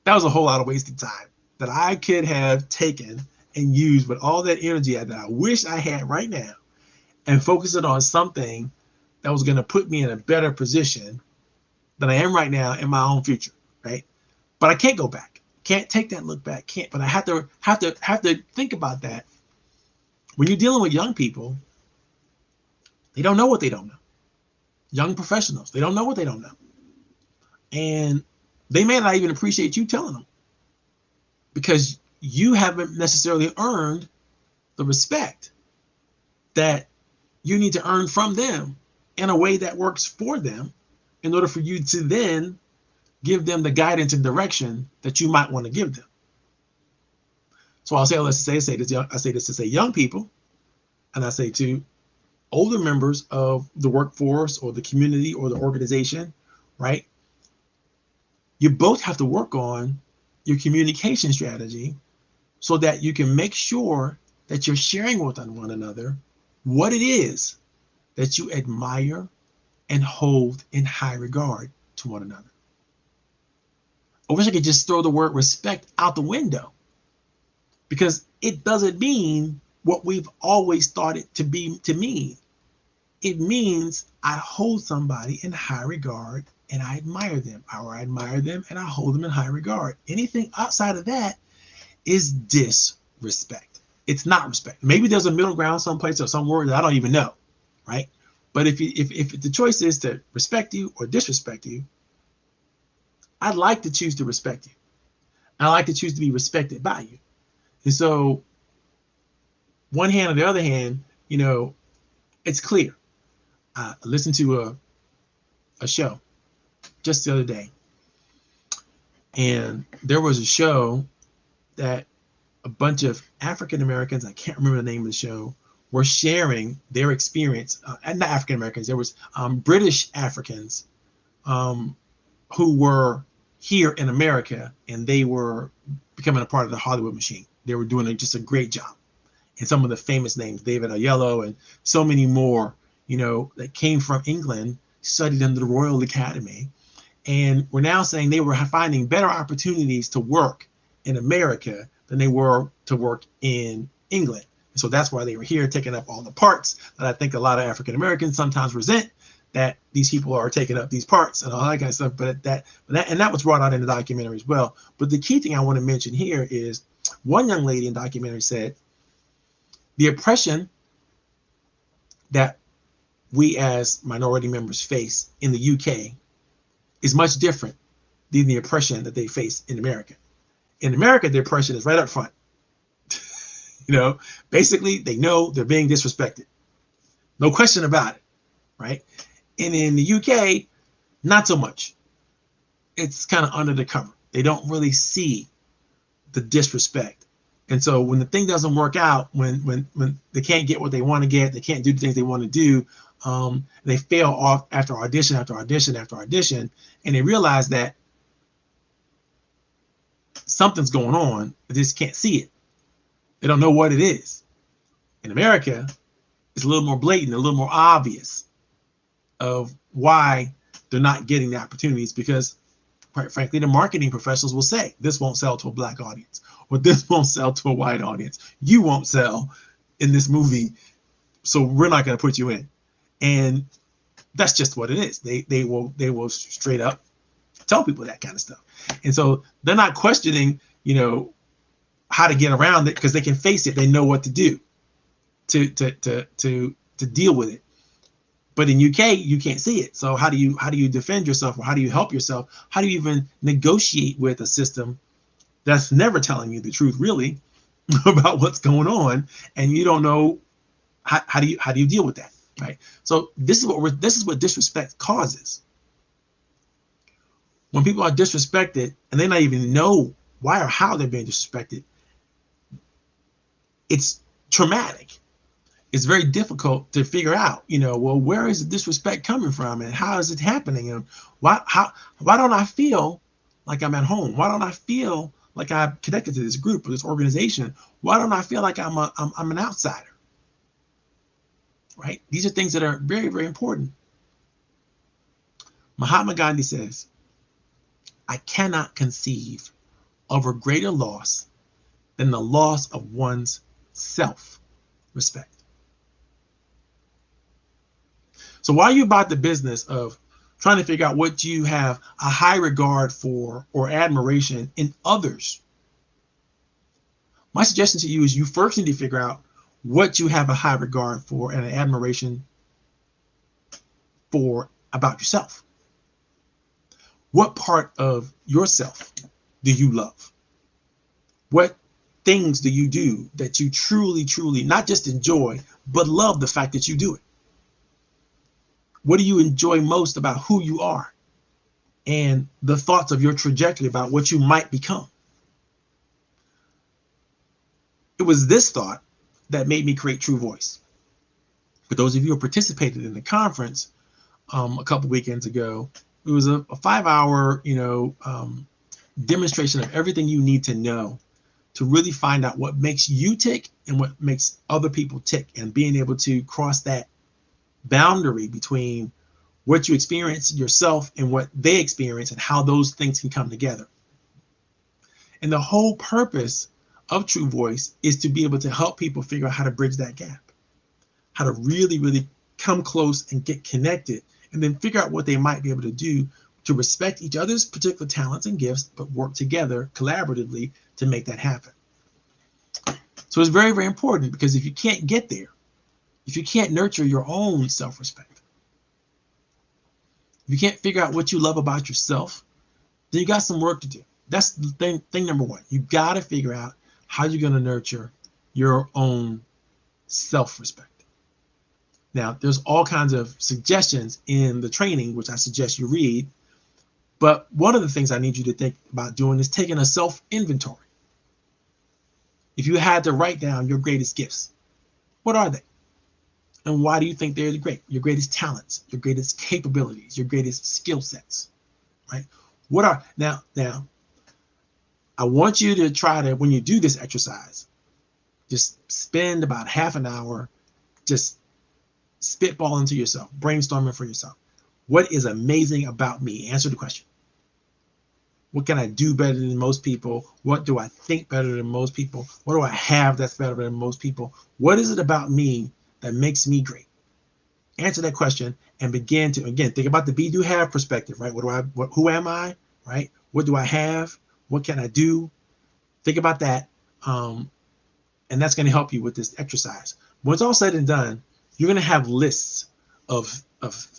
That was a whole lot of wasted time that I could have taken and used with all that energy that I wish I had right now and focus it on something that was going to put me in a better position than I am right now in my own future, right? But I can't go back. Can't take that look back. Can't. But I have to think about that. When you're dealing with young people, they don't know what they don't know. Young professionals, they don't know what they don't know. And they may not even appreciate you telling them because you haven't necessarily earned the respect that you need to earn from them in a way that works for them in order for you to then give them the guidance and direction that you might want to give them. So I say this to say young people, and I say to older members of the workforce or the community or the organization, right? You both have to work on your communication strategy so that you can make sure that you're sharing with one another what it is that you admire and hold in high regard to one another. I wish I could just throw the word respect out the window because it doesn't mean what we've always thought it to mean. It means I hold somebody in high regard and I admire them, or I admire them and I hold them in high regard. Anything outside of that is disrespect. It's not respect. Maybe there's a middle ground someplace or some word that I don't even know, right? But if the choice is to respect you or disrespect you, I'd like to choose to respect you. I like to choose to be respected by you. And so one hand or the other hand, it's clear. I listened to a show just the other day, and there was a show that a bunch of African Americans, I can't remember the name of the show, were sharing their experience. And not African Americans, there was British Africans who were here in America, and they were becoming a part of the Hollywood machine. They were doing just a great job. And some of the famous names, David Oyelowo and so many more, that came from England, studied under the Royal Academy, and were now saying they were finding better opportunities to work in America than they were to work in England. And so that's why they were here taking up all the parts that I think a lot of African Americans sometimes resent, that these people are taking up these parts and all that kind of stuff. But that was brought out in the documentary as well. But the key thing I want to mention here is one young lady in the documentary said the oppression that we as minority members face in the UK is much different than the oppression that they face in America. In America, the oppression is right up front. Basically, they know they're being disrespected. No question about it, right? And in the UK, not so much. It's kind of under the cover. They don't really see the disrespect. And so when the thing doesn't work out, when they can't get what they want to get, they can't do the things they want to do, they fail off after audition, after audition, after audition, and they realize that something's going on, they just can't see it. They don't know what it is. In America, it's a little more blatant, a little more obvious of why they're not getting the opportunities, because quite frankly, the marketing professionals will say, this won't sell to a black audience, or this won't sell to a white audience. You won't sell in this movie, so we're not going to put you in. And that's just what it is. They will straight up tell people that kind of stuff. And so they're not questioning, how to get around it, because they can face it. They know what to do to deal with it. But in UK, you can't see it. So how do you defend yourself, or how do you help yourself? How do you even negotiate with a system that's never telling you the truth, really, about what's going on, and you don't know how do you deal with that, right? So this is what disrespect causes. When people are disrespected and they not even know why or how they're being disrespected, it's traumatic. It's very difficult to figure out, well, where is the disrespect coming from, and how is it happening, and why don't I feel like I'm at home? Why don't I feel like I'm connected to this group or this organization? Why don't I feel like I'm an outsider? Right? These are things that are very, very important. Mahatma Gandhi says, I cannot conceive of a greater loss than the loss of one's self-respect. So while you're about the business of trying to figure out what you have a high regard for or admiration in others, my suggestion to you is you first need to figure out what you have a high regard for and an admiration for about yourself. What part of yourself do you love? What things do you do that you truly, truly not just enjoy, but love the fact that you do it? What do you enjoy most about who you are and the thoughts of your trajectory about what you might become? It was this thought that made me create True Voice. For those of you who participated in the conference a couple weekends ago, it was a 5-hour, demonstration of everything you need to know to really find out what makes you tick and what makes other people tick, and being able to cross that boundary between what you experience yourself and what they experience and how those things can come together. And the whole purpose of True Voice is to be able to help people figure out how to bridge that gap, how to really, really come close and get connected, and then figure out what they might be able to do to respect each other's particular talents and gifts, but work together collaboratively to make that happen. So it's very, very important, because if you can't get there, if you can't nurture your own self-respect, if you can't figure out what you love about yourself, then you got some work to do. That's the thing number one. You got to figure out how you're going to nurture your own self-respect. Now, there's all kinds of suggestions in the training, which I suggest you read. But one of the things I need you to think about doing is taking a self-inventory. If you had to write down your greatest gifts, what are they? And why do you think they're great? Your greatest talents, your greatest capabilities, your greatest skill sets, right? What are, now, I want you to try to, when you do this exercise, just spend about half an hour just spitballing to yourself, brainstorming for yourself. What is amazing about me? Answer the question. What can I do better than most people? What do I think better than most people? What do I have that's better than most people? What is it about me that makes me great? Answer that question and begin to, again, think about the be, do, have perspective, right? Who am I, right? What do I have? What can I do? Think about that. And that's going to help you with this exercise. When it's all said and done, you're going to have lists of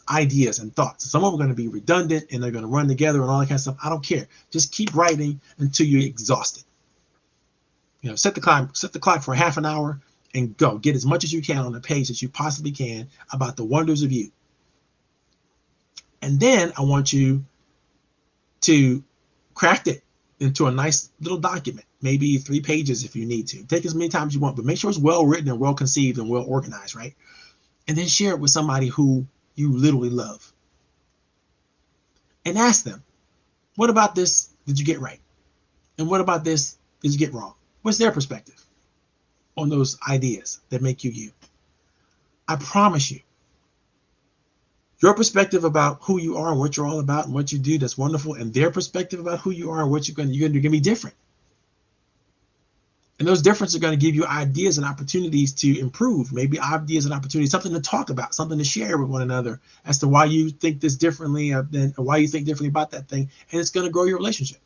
ideas and thoughts. Some of them are going to be redundant and they're going to run together and all that kind of stuff. I don't care. Just keep writing until you're exhausted. Set the clock for half an hour and go. Get as much as you can on the page that you possibly can about the wonders of you. And then I want you to craft it into a nice little document, maybe 3 pages if you need to. Take as many times as you want, but make sure it's well written and well conceived and well organized, right? And then share it with somebody who you literally love. And ask them, what about this did you get right? And what about this did you get wrong? What's their perspective on those ideas that make you you? I promise you, your perspective about who you are and what you're all about and what you do, that's wonderful. And their perspective about who you are and what you're going to be different. And those differences are going to give you ideas and opportunities to improve, maybe ideas and opportunities, something to talk about, something to share with one another as to why you think this differently or why you think differently about that thing. And it's going to grow your relationship.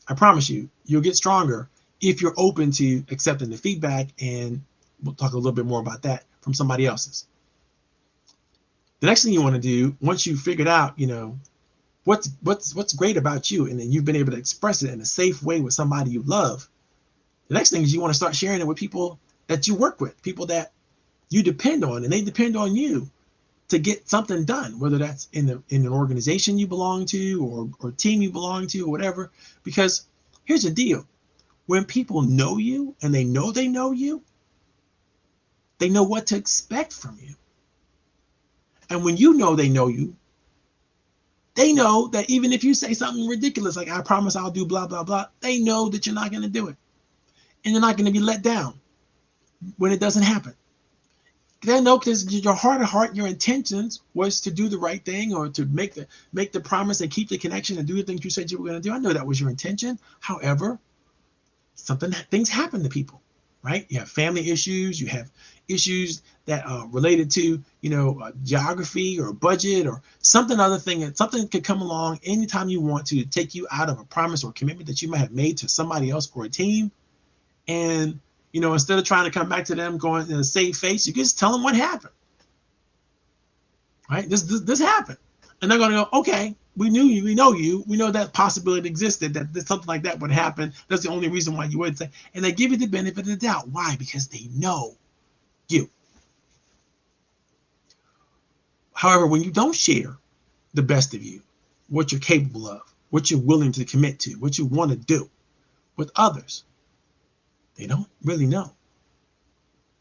I promise you, you'll get stronger if you're open to accepting the feedback. And we'll talk a little bit more about that from somebody else's. The next thing you want to do, once you've figured out, what's great about you, and then you've been able to express it in a safe way with somebody you love, the next thing is you want to start sharing it with people that you work with, people that you depend on, and they depend on you to get something done, whether that's in an organization you belong to or team you belong to or whatever. Because here's the deal. When people know you and they know you, they know what to expect from you. And when you know they know you, They know that even if you say something ridiculous, like I promise I'll do blah, blah, blah, they know that you're not going to do it. And you're not going to be let down when it doesn't happen. They know because your heart of heart, your intentions was to do the right thing or to make the promise and keep the connection and do the things you said you were going to do. I know that was your intention. However, things happen to people, right? You have family issues, you have issues that are related to, geography or budget or something other thing, and something could come along anytime you want to take you out of a promise or commitment that you might have made to somebody else or a team. And, instead of trying to come back to them going in a safe face, you can just tell them what happened, right? This happened. And they're going to go, okay, we knew you, we know you, we know that possibility existed, that something like that would happen. That's the only reason why you would say. And they give you the benefit of the doubt. Why? Because they know you. However, when you don't share the best of you, what you're capable of, what you're willing to commit to, what you want to do with others, they don't really know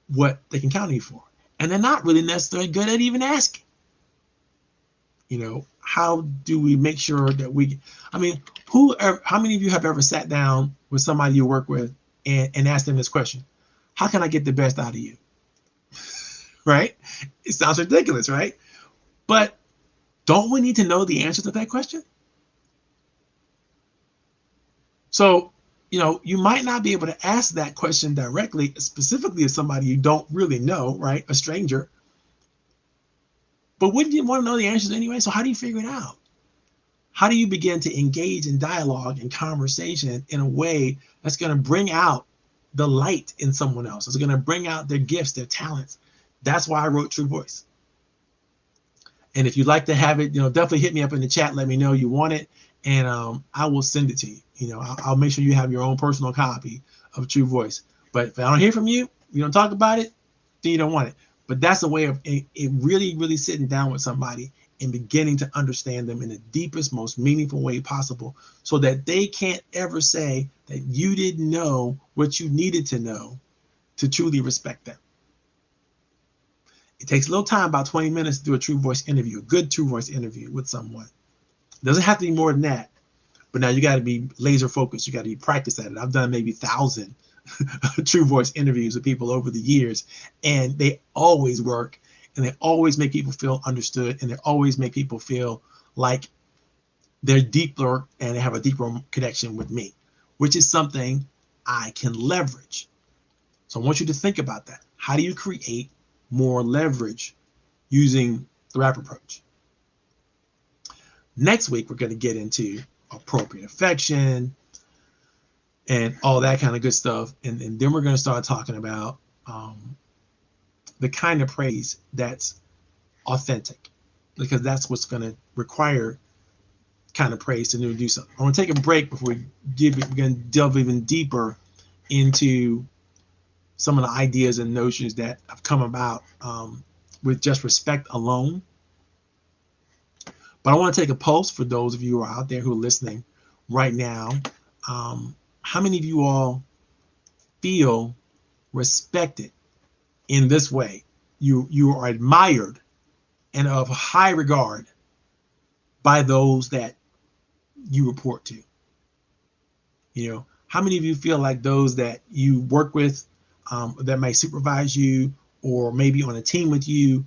what they can count on you for. And they're not really necessarily good at even asking. How do we make sure that how many of you have ever sat down with somebody you work with and asked them this question? How can I get the best out of you? Right? It sounds ridiculous, right? But don't we need to know the answer to that question? So, you might not be able to ask that question directly, specifically of somebody you don't really know, right? A stranger. But wouldn't you want to know the answers anyway? So how do you figure it out? How do you begin to engage in dialogue and conversation in a way that's going to bring out the light in someone else? It's going to bring out their gifts, their talents. That's why I wrote True Voice. And if you'd like to have it, definitely hit me up in the chat. Let me know you want it, and I will send it to you. I'll make sure you have your own personal copy of True Voice. But if I don't hear from you, you don't talk about it, then you don't want it. But that's a way of it really, really sitting down with somebody and beginning to understand them in the deepest, most meaningful way possible, so that they can't ever say that you didn't know what you needed to know to truly respect them. It takes a little time, about 20 minutes, to do a True Voice interview, a good True Voice interview with someone. It doesn't have to be more than that, but now you got to be laser focused. You got to be practiced at it. I've done maybe 1,000 True Voice interviews with people over the years, and they always work, and they always make people feel understood, and they always make people feel like they're deeper and they have a deeper connection with me, which is something I can leverage. So I want you to think about that. How do you create more leverage using the RAPapproach? Next week, we're going to get into appropriate affection and all that kind of good stuff. And then we're going to start talking about the kind of praise that's authentic, because that's going to require kind of praise to do something. I want to take a break before we're going to delve even deeper into some of the ideas and notions that have come about with just respect alone. But I want to take a pulse for those of you who are out there who are listening right now. How many of you all feel respected in this way? You are admired and of high regard by those that you report to. How many of you feel like those that you work with, that may supervise you or maybe on a team with you,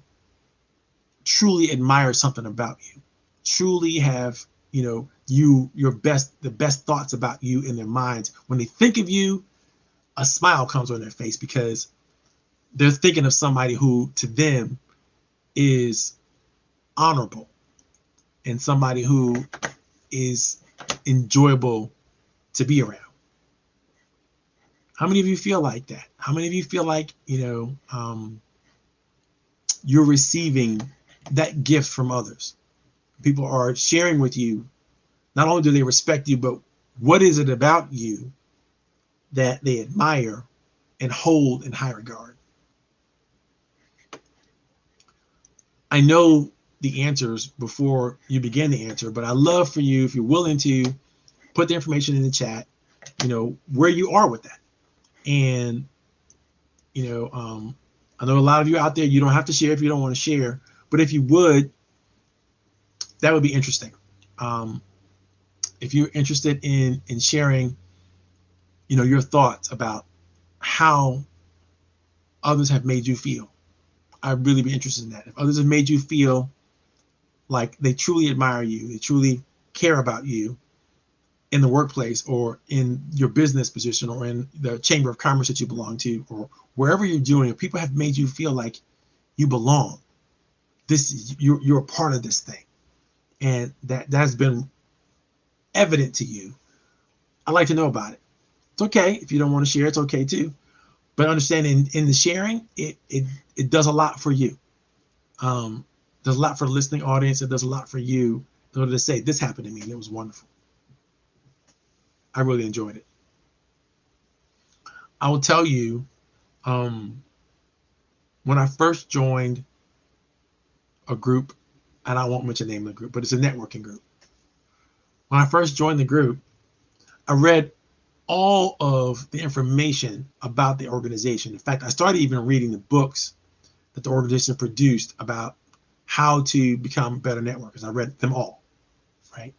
truly admire something about you, truly have the best thoughts about you in their minds? When they think of you, a smile comes on their face, because they're thinking of somebody who to them is honorable and somebody who is enjoyable to be around. How many of you feel like that? How many of you feel like you're receiving that gift from others? People are sharing with you. Not only do they respect you, but what is it about you that they admire and hold in high regard? I know the answers before you begin to answer, but I'd love for you, if you're willing to, put the information in the chat, where you are with that. And, I know a lot of you out there, you don't have to share if you don't want to share, but if you would, that would be interesting. If you're interested in sharing, your thoughts about how others have made you feel, I'd really be interested in that. If others have made you feel like they truly admire you, they truly care about you in the workplace or in your business position or in the chamber of commerce that you belong to or wherever you're doing, if people have made you feel like you belong, you're a part of this thing, and that's been evident to you, I'd like to know about it. It's okay if you don't want to share, it's okay too. But understand in the sharing, it does a lot for you. Does a lot for the listening audience. It does a lot for you in order to say, this happened to me and it was wonderful. I really enjoyed it. I will tell you, when I first joined a group, and I won't mention the name of the group, but it's a networking group. When I first joined the group, I read all of the information about the organization. In fact, I started even reading the books that the organization produced about how to become better networkers. I read them all, right?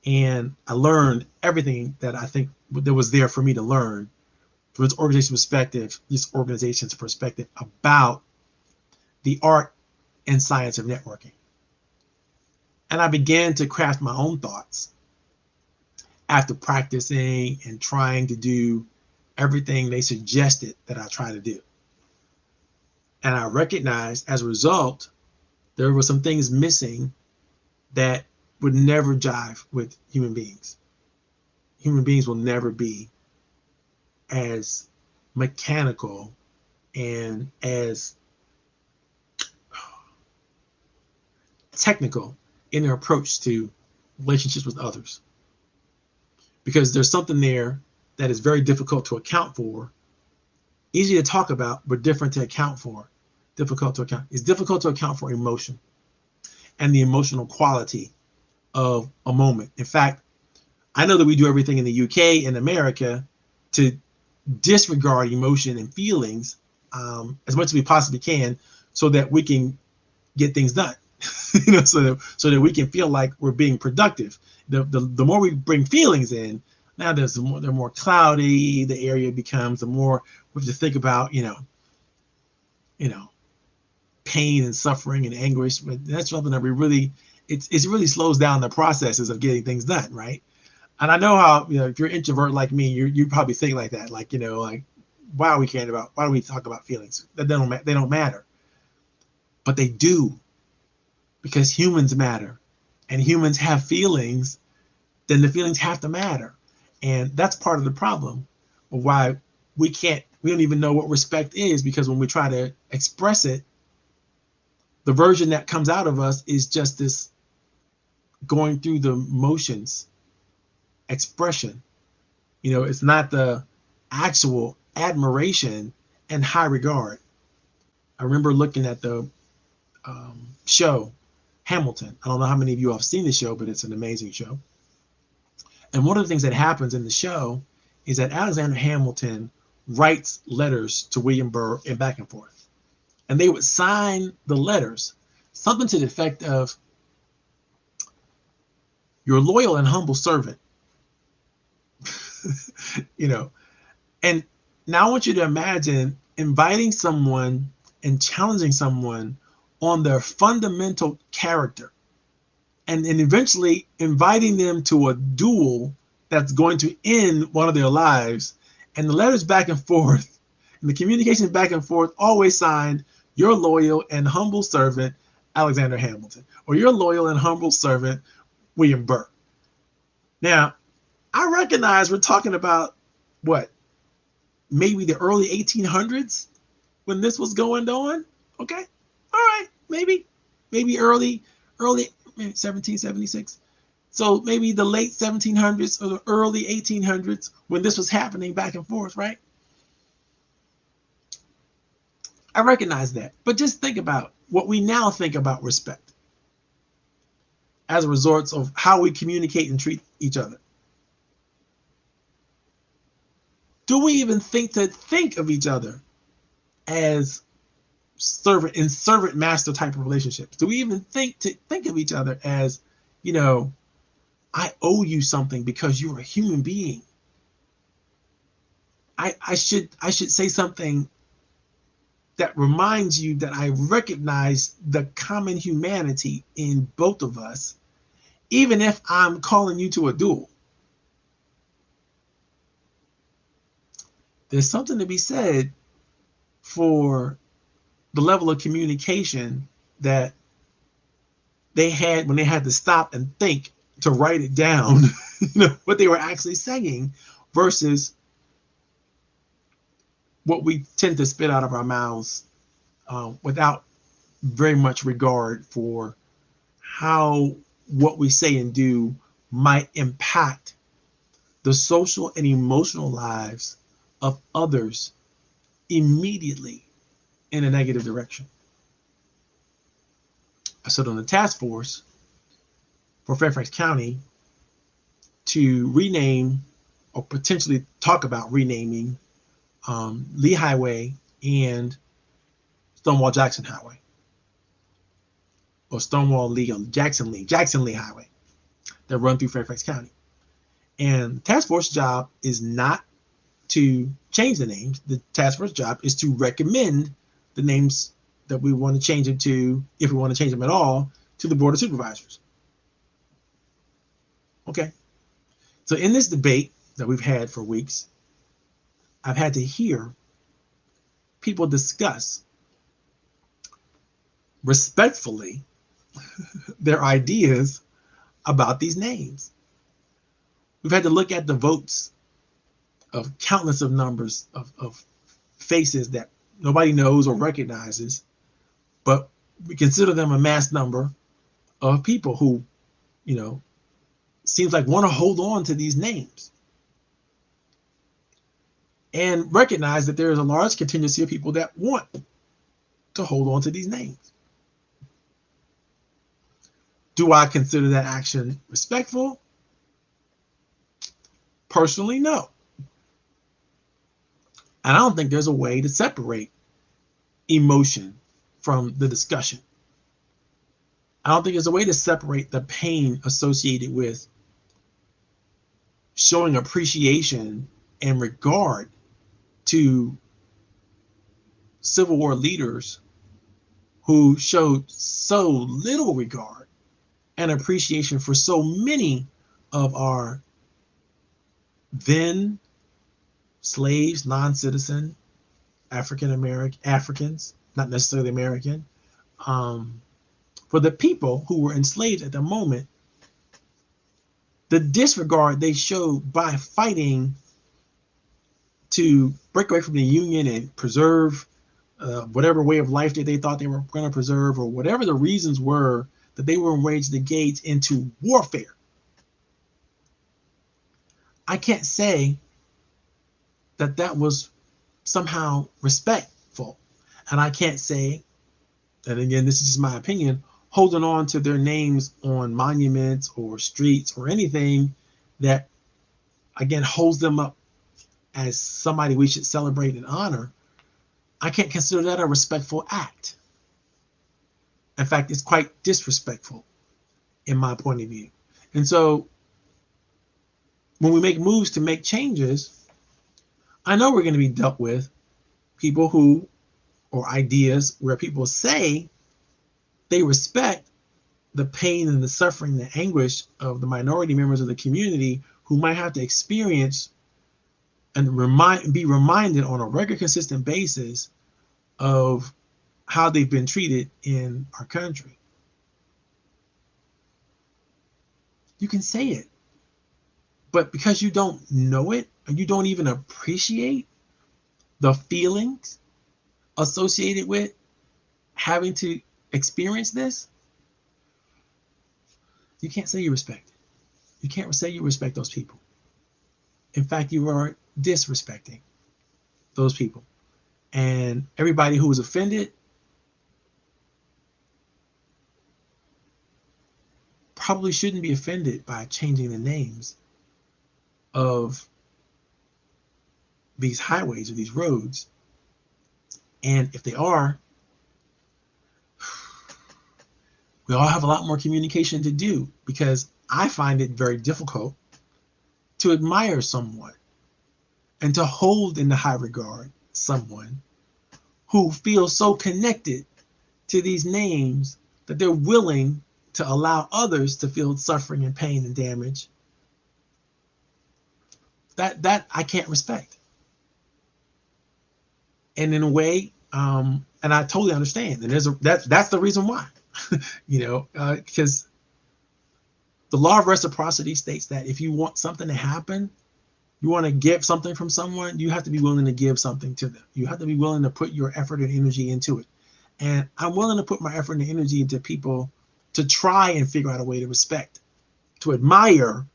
And I learned everything that I think that was there for me to learn from this organization's perspective about the art and science of networking. And I began to craft my own thoughts after practicing and trying to do everything they suggested that I try to do. And I recognized as a result, there were some things missing that would never jive with human beings. Human beings will never be as mechanical and as technical in their approach to relationships with others. Because there's something there that is very difficult to account for, easy to talk about, but different to account for. Difficult to account. It's difficult to account for emotion and the emotional quality of a moment. In fact, I know that we do everything in the UK and America to disregard emotion and feelings as much as we possibly can so that we can get things done. So that we can feel like we're being productive. The more we bring feelings in, now they're more cloudy, the area becomes, the more we have to think about, pain and suffering and anguish. But that's something that it really slows down the processes of getting things done, right? And I know how, if you're an introvert like me, you probably think like that, like, why do we talk about feelings? They don't matter. But they do, because humans matter and humans have feelings, then the feelings have to matter. And that's part of the problem of why we don't even know what respect is, because when we try to express it, the version that comes out of us is just this going through the motions expression. It's not the actual admiration and high regard. I remember looking at the show Hamilton. I don't know how many of you have seen the show, but it's an amazing show. And one of the things that happens in the show is that Alexander Hamilton writes letters to William Burr and back and forth. And they would sign the letters, something to the effect of, "Your loyal and humble servant." And now I want you to imagine inviting someone and challenging someone on their fundamental character, and eventually inviting them to a duel that's going to end one of their lives. And the letters back and forth and the communication back and forth always signed, "Your loyal and humble servant, Alexander Hamilton," or "Your loyal and humble servant, William Burr." Now, I recognize we're talking about maybe the early 1800s when this was going on. Okay. All right. Maybe early 1776. So maybe the late 1700s or the early 1800s when this was happening back and forth, right? I recognize that. But just think about what we now think about respect as a result of how we communicate and treat each other. Do we even think of each other as servant master type of relationships? Do we even think of each other as, I owe you something because you're a human being. I should say something that reminds you that I recognize the common humanity in both of us, even if I'm calling you to a duel. There's something to be said for the level of communication that they had when they had to stop and think to write it down, what they were actually saying versus what we tend to spit out of our mouths without very much regard for how what we say and do might impact the social and emotional lives of others immediately in a negative direction. I sit on the task force for Fairfax County to rename or potentially talk about renaming Lee Highway and Stonewall Jackson Highway, or Stonewall Lee or Jackson Lee Highway that run through Fairfax County. And the task force job is not to change the names. The task force job is to recommend the names that we want to change them to, if we want to change them at all, to the Board of Supervisors. Okay. So in this debate that we've had for weeks, I've had to hear people discuss respectfully their ideas about these names. We've had to look at the votes of countless of numbers of faces that nobody knows or recognizes, but we consider them a mass number of people who, seems like want to hold on to these names, and recognize that there is a large contingency of people that want to hold on to these names. Do I consider that action respectful? Personally, no. And I don't think there's a way to separate emotion from the discussion. I don't think there's a way to separate the pain associated with showing appreciation and regard to Civil War leaders who showed so little regard and appreciation for so many of our then slaves, non-citizen, Africans, not necessarily American, for the people who were enslaved at the moment. The disregard they showed by fighting to break away from the Union and preserve whatever way of life that they thought they were going to preserve, or whatever the reasons were that they were engaged into warfare. I can't say that that was somehow respectful. And I can't say, and again, this is just my opinion, holding on to their names on monuments or streets or anything that, again, holds them up as somebody we should celebrate and honor. I can't consider that a respectful act. In fact, it's quite disrespectful in my point of view. And so when we make moves to make changes, I know we're going to be dealt with people who, or ideas where people say they respect the pain and the suffering, the anguish of the minority members of the community who might have to experience and be reminded on a regular, consistent basis of how they've been treated in our country. You can say it, but because you don't know it, and you don't even appreciate the feelings associated with having to experience this, you can't say you respect it. You can't say you respect those people. In fact, you are disrespecting those people. And everybody who was offended probably shouldn't be offended by changing the names of these highways or these roads. And if they are, we all have a lot more communication to do, because I find it very difficult to admire someone and to hold in the high regard someone who feels so connected to these names that they're willing to allow others to feel suffering and pain and damage. That I can't respect. And in a way, and I totally understand. And that's the reason why, because the law of reciprocity states that if you want something to happen, you want to get something from someone, you have to be willing to give something to them. You have to be willing to put your effort and energy into it. And I'm willing to put my effort and energy into people to try and figure out a way to respect, to admire,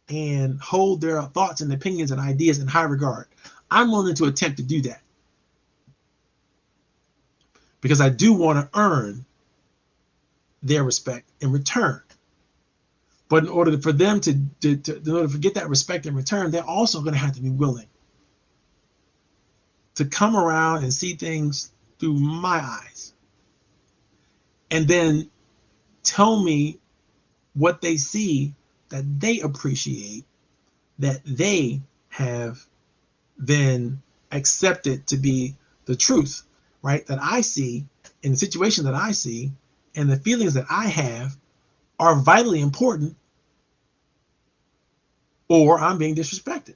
and hold their thoughts and opinions and ideas in high regard. I'm willing to attempt to do that because I do want to earn their respect in return. But in order for them to get that respect in return, they're also going to have to be willing to come around and see things through my eyes and then tell me what they see that they appreciate, that they have then accepted to be the truth, right? That I see in the situation that I see and the feelings that I have are vitally important, or I'm being disrespected.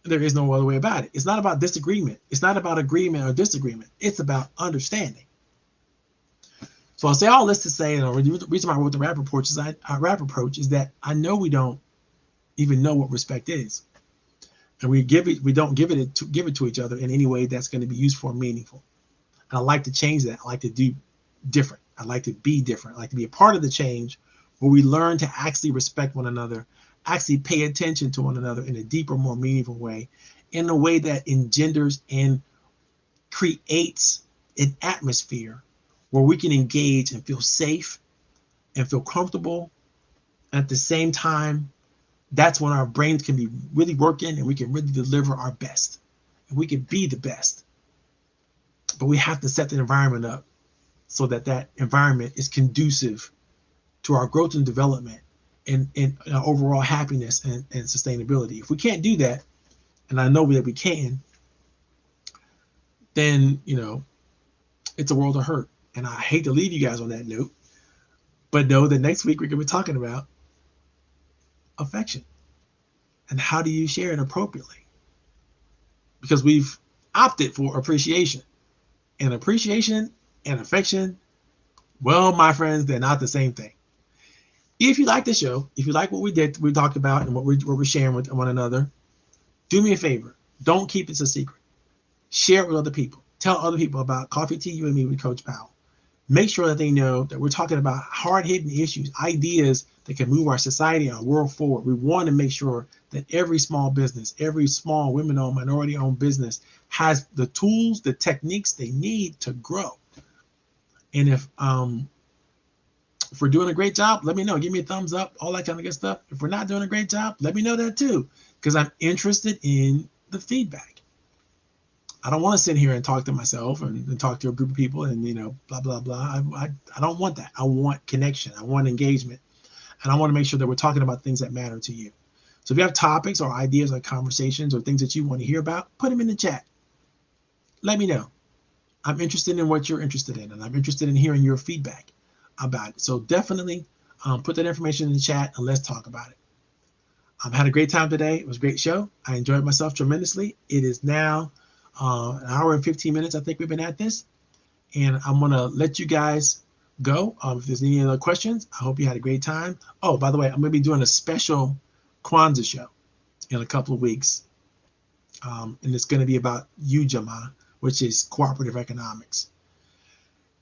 There is no other way about it. It's not about disagreement. It's not about agreement or disagreement. It's about understanding. So I'll say all this to say, the reason why I wrote the RAPapproach is that I know we don't even know what respect is, and we don't give it to each other in any way that's going to be useful or meaningful. And I like to change that. I like to do different. I like to be different. I like to be a part of the change where we learn to actually respect one another, actually pay attention to one another in a deeper, more meaningful way, in a way that engenders and creates an atmosphere where we can engage and feel safe and feel comfortable. At the same time, that's when our brains can be really working and we can really deliver our best. And we can be the best. But we have to set the environment up so that that environment is conducive to our growth and development and our overall happiness and sustainability. If we can't do that, and I know that we can, then, it's a world of hurt. And I hate to leave you guys on that note, but know that next week we're going to be talking about affection and how do you share it appropriately? Because we've opted for appreciation, and appreciation and affection, well, my friends, they're not the same thing. If you like the show, if you like what we talked about and what we're sharing with one another, do me a favor. Don't keep this a secret. Share it with other people. Tell other people about Coffee Tea, You and Me with Coach Powell. Make sure that they know that we're talking about hard-hitting issues, ideas that can move our society and our world forward. We want to make sure that every small business, every small women-owned, minority-owned business has the tools, the techniques they need to grow. And if we're doing a great job, let me know. Give me a thumbs up, all that kind of good stuff. If we're not doing a great job, let me know that too, because I'm interested in the feedback. I don't want to sit here and talk to myself and talk to a group of people and, blah, blah, blah. I don't want that. I want connection. I want engagement. And I want to make sure that we're talking about things that matter to you. So if you have topics or ideas or conversations or things that you want to hear about, put them in the chat. Let me know. I'm interested in what you're interested in, and I'm interested in hearing your feedback about it. So definitely put that information in the chat and let's talk about it. I've had a great time today. It was a great show. I enjoyed myself tremendously. It is now an hour and 15 minutes, I think we've been at this. And I'm going to let you guys go. If there's any other questions, I hope you had a great time. Oh, by the way, I'm going to be doing a special Kwanzaa show in a couple of weeks. And it's going to be about UJAMA, which is cooperative economics.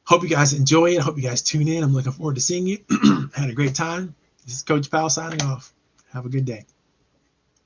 Hope you guys enjoy it. I hope you guys tune in. I'm looking forward to seeing you. Had a great time. This is Coach Powell signing off. Have a good day.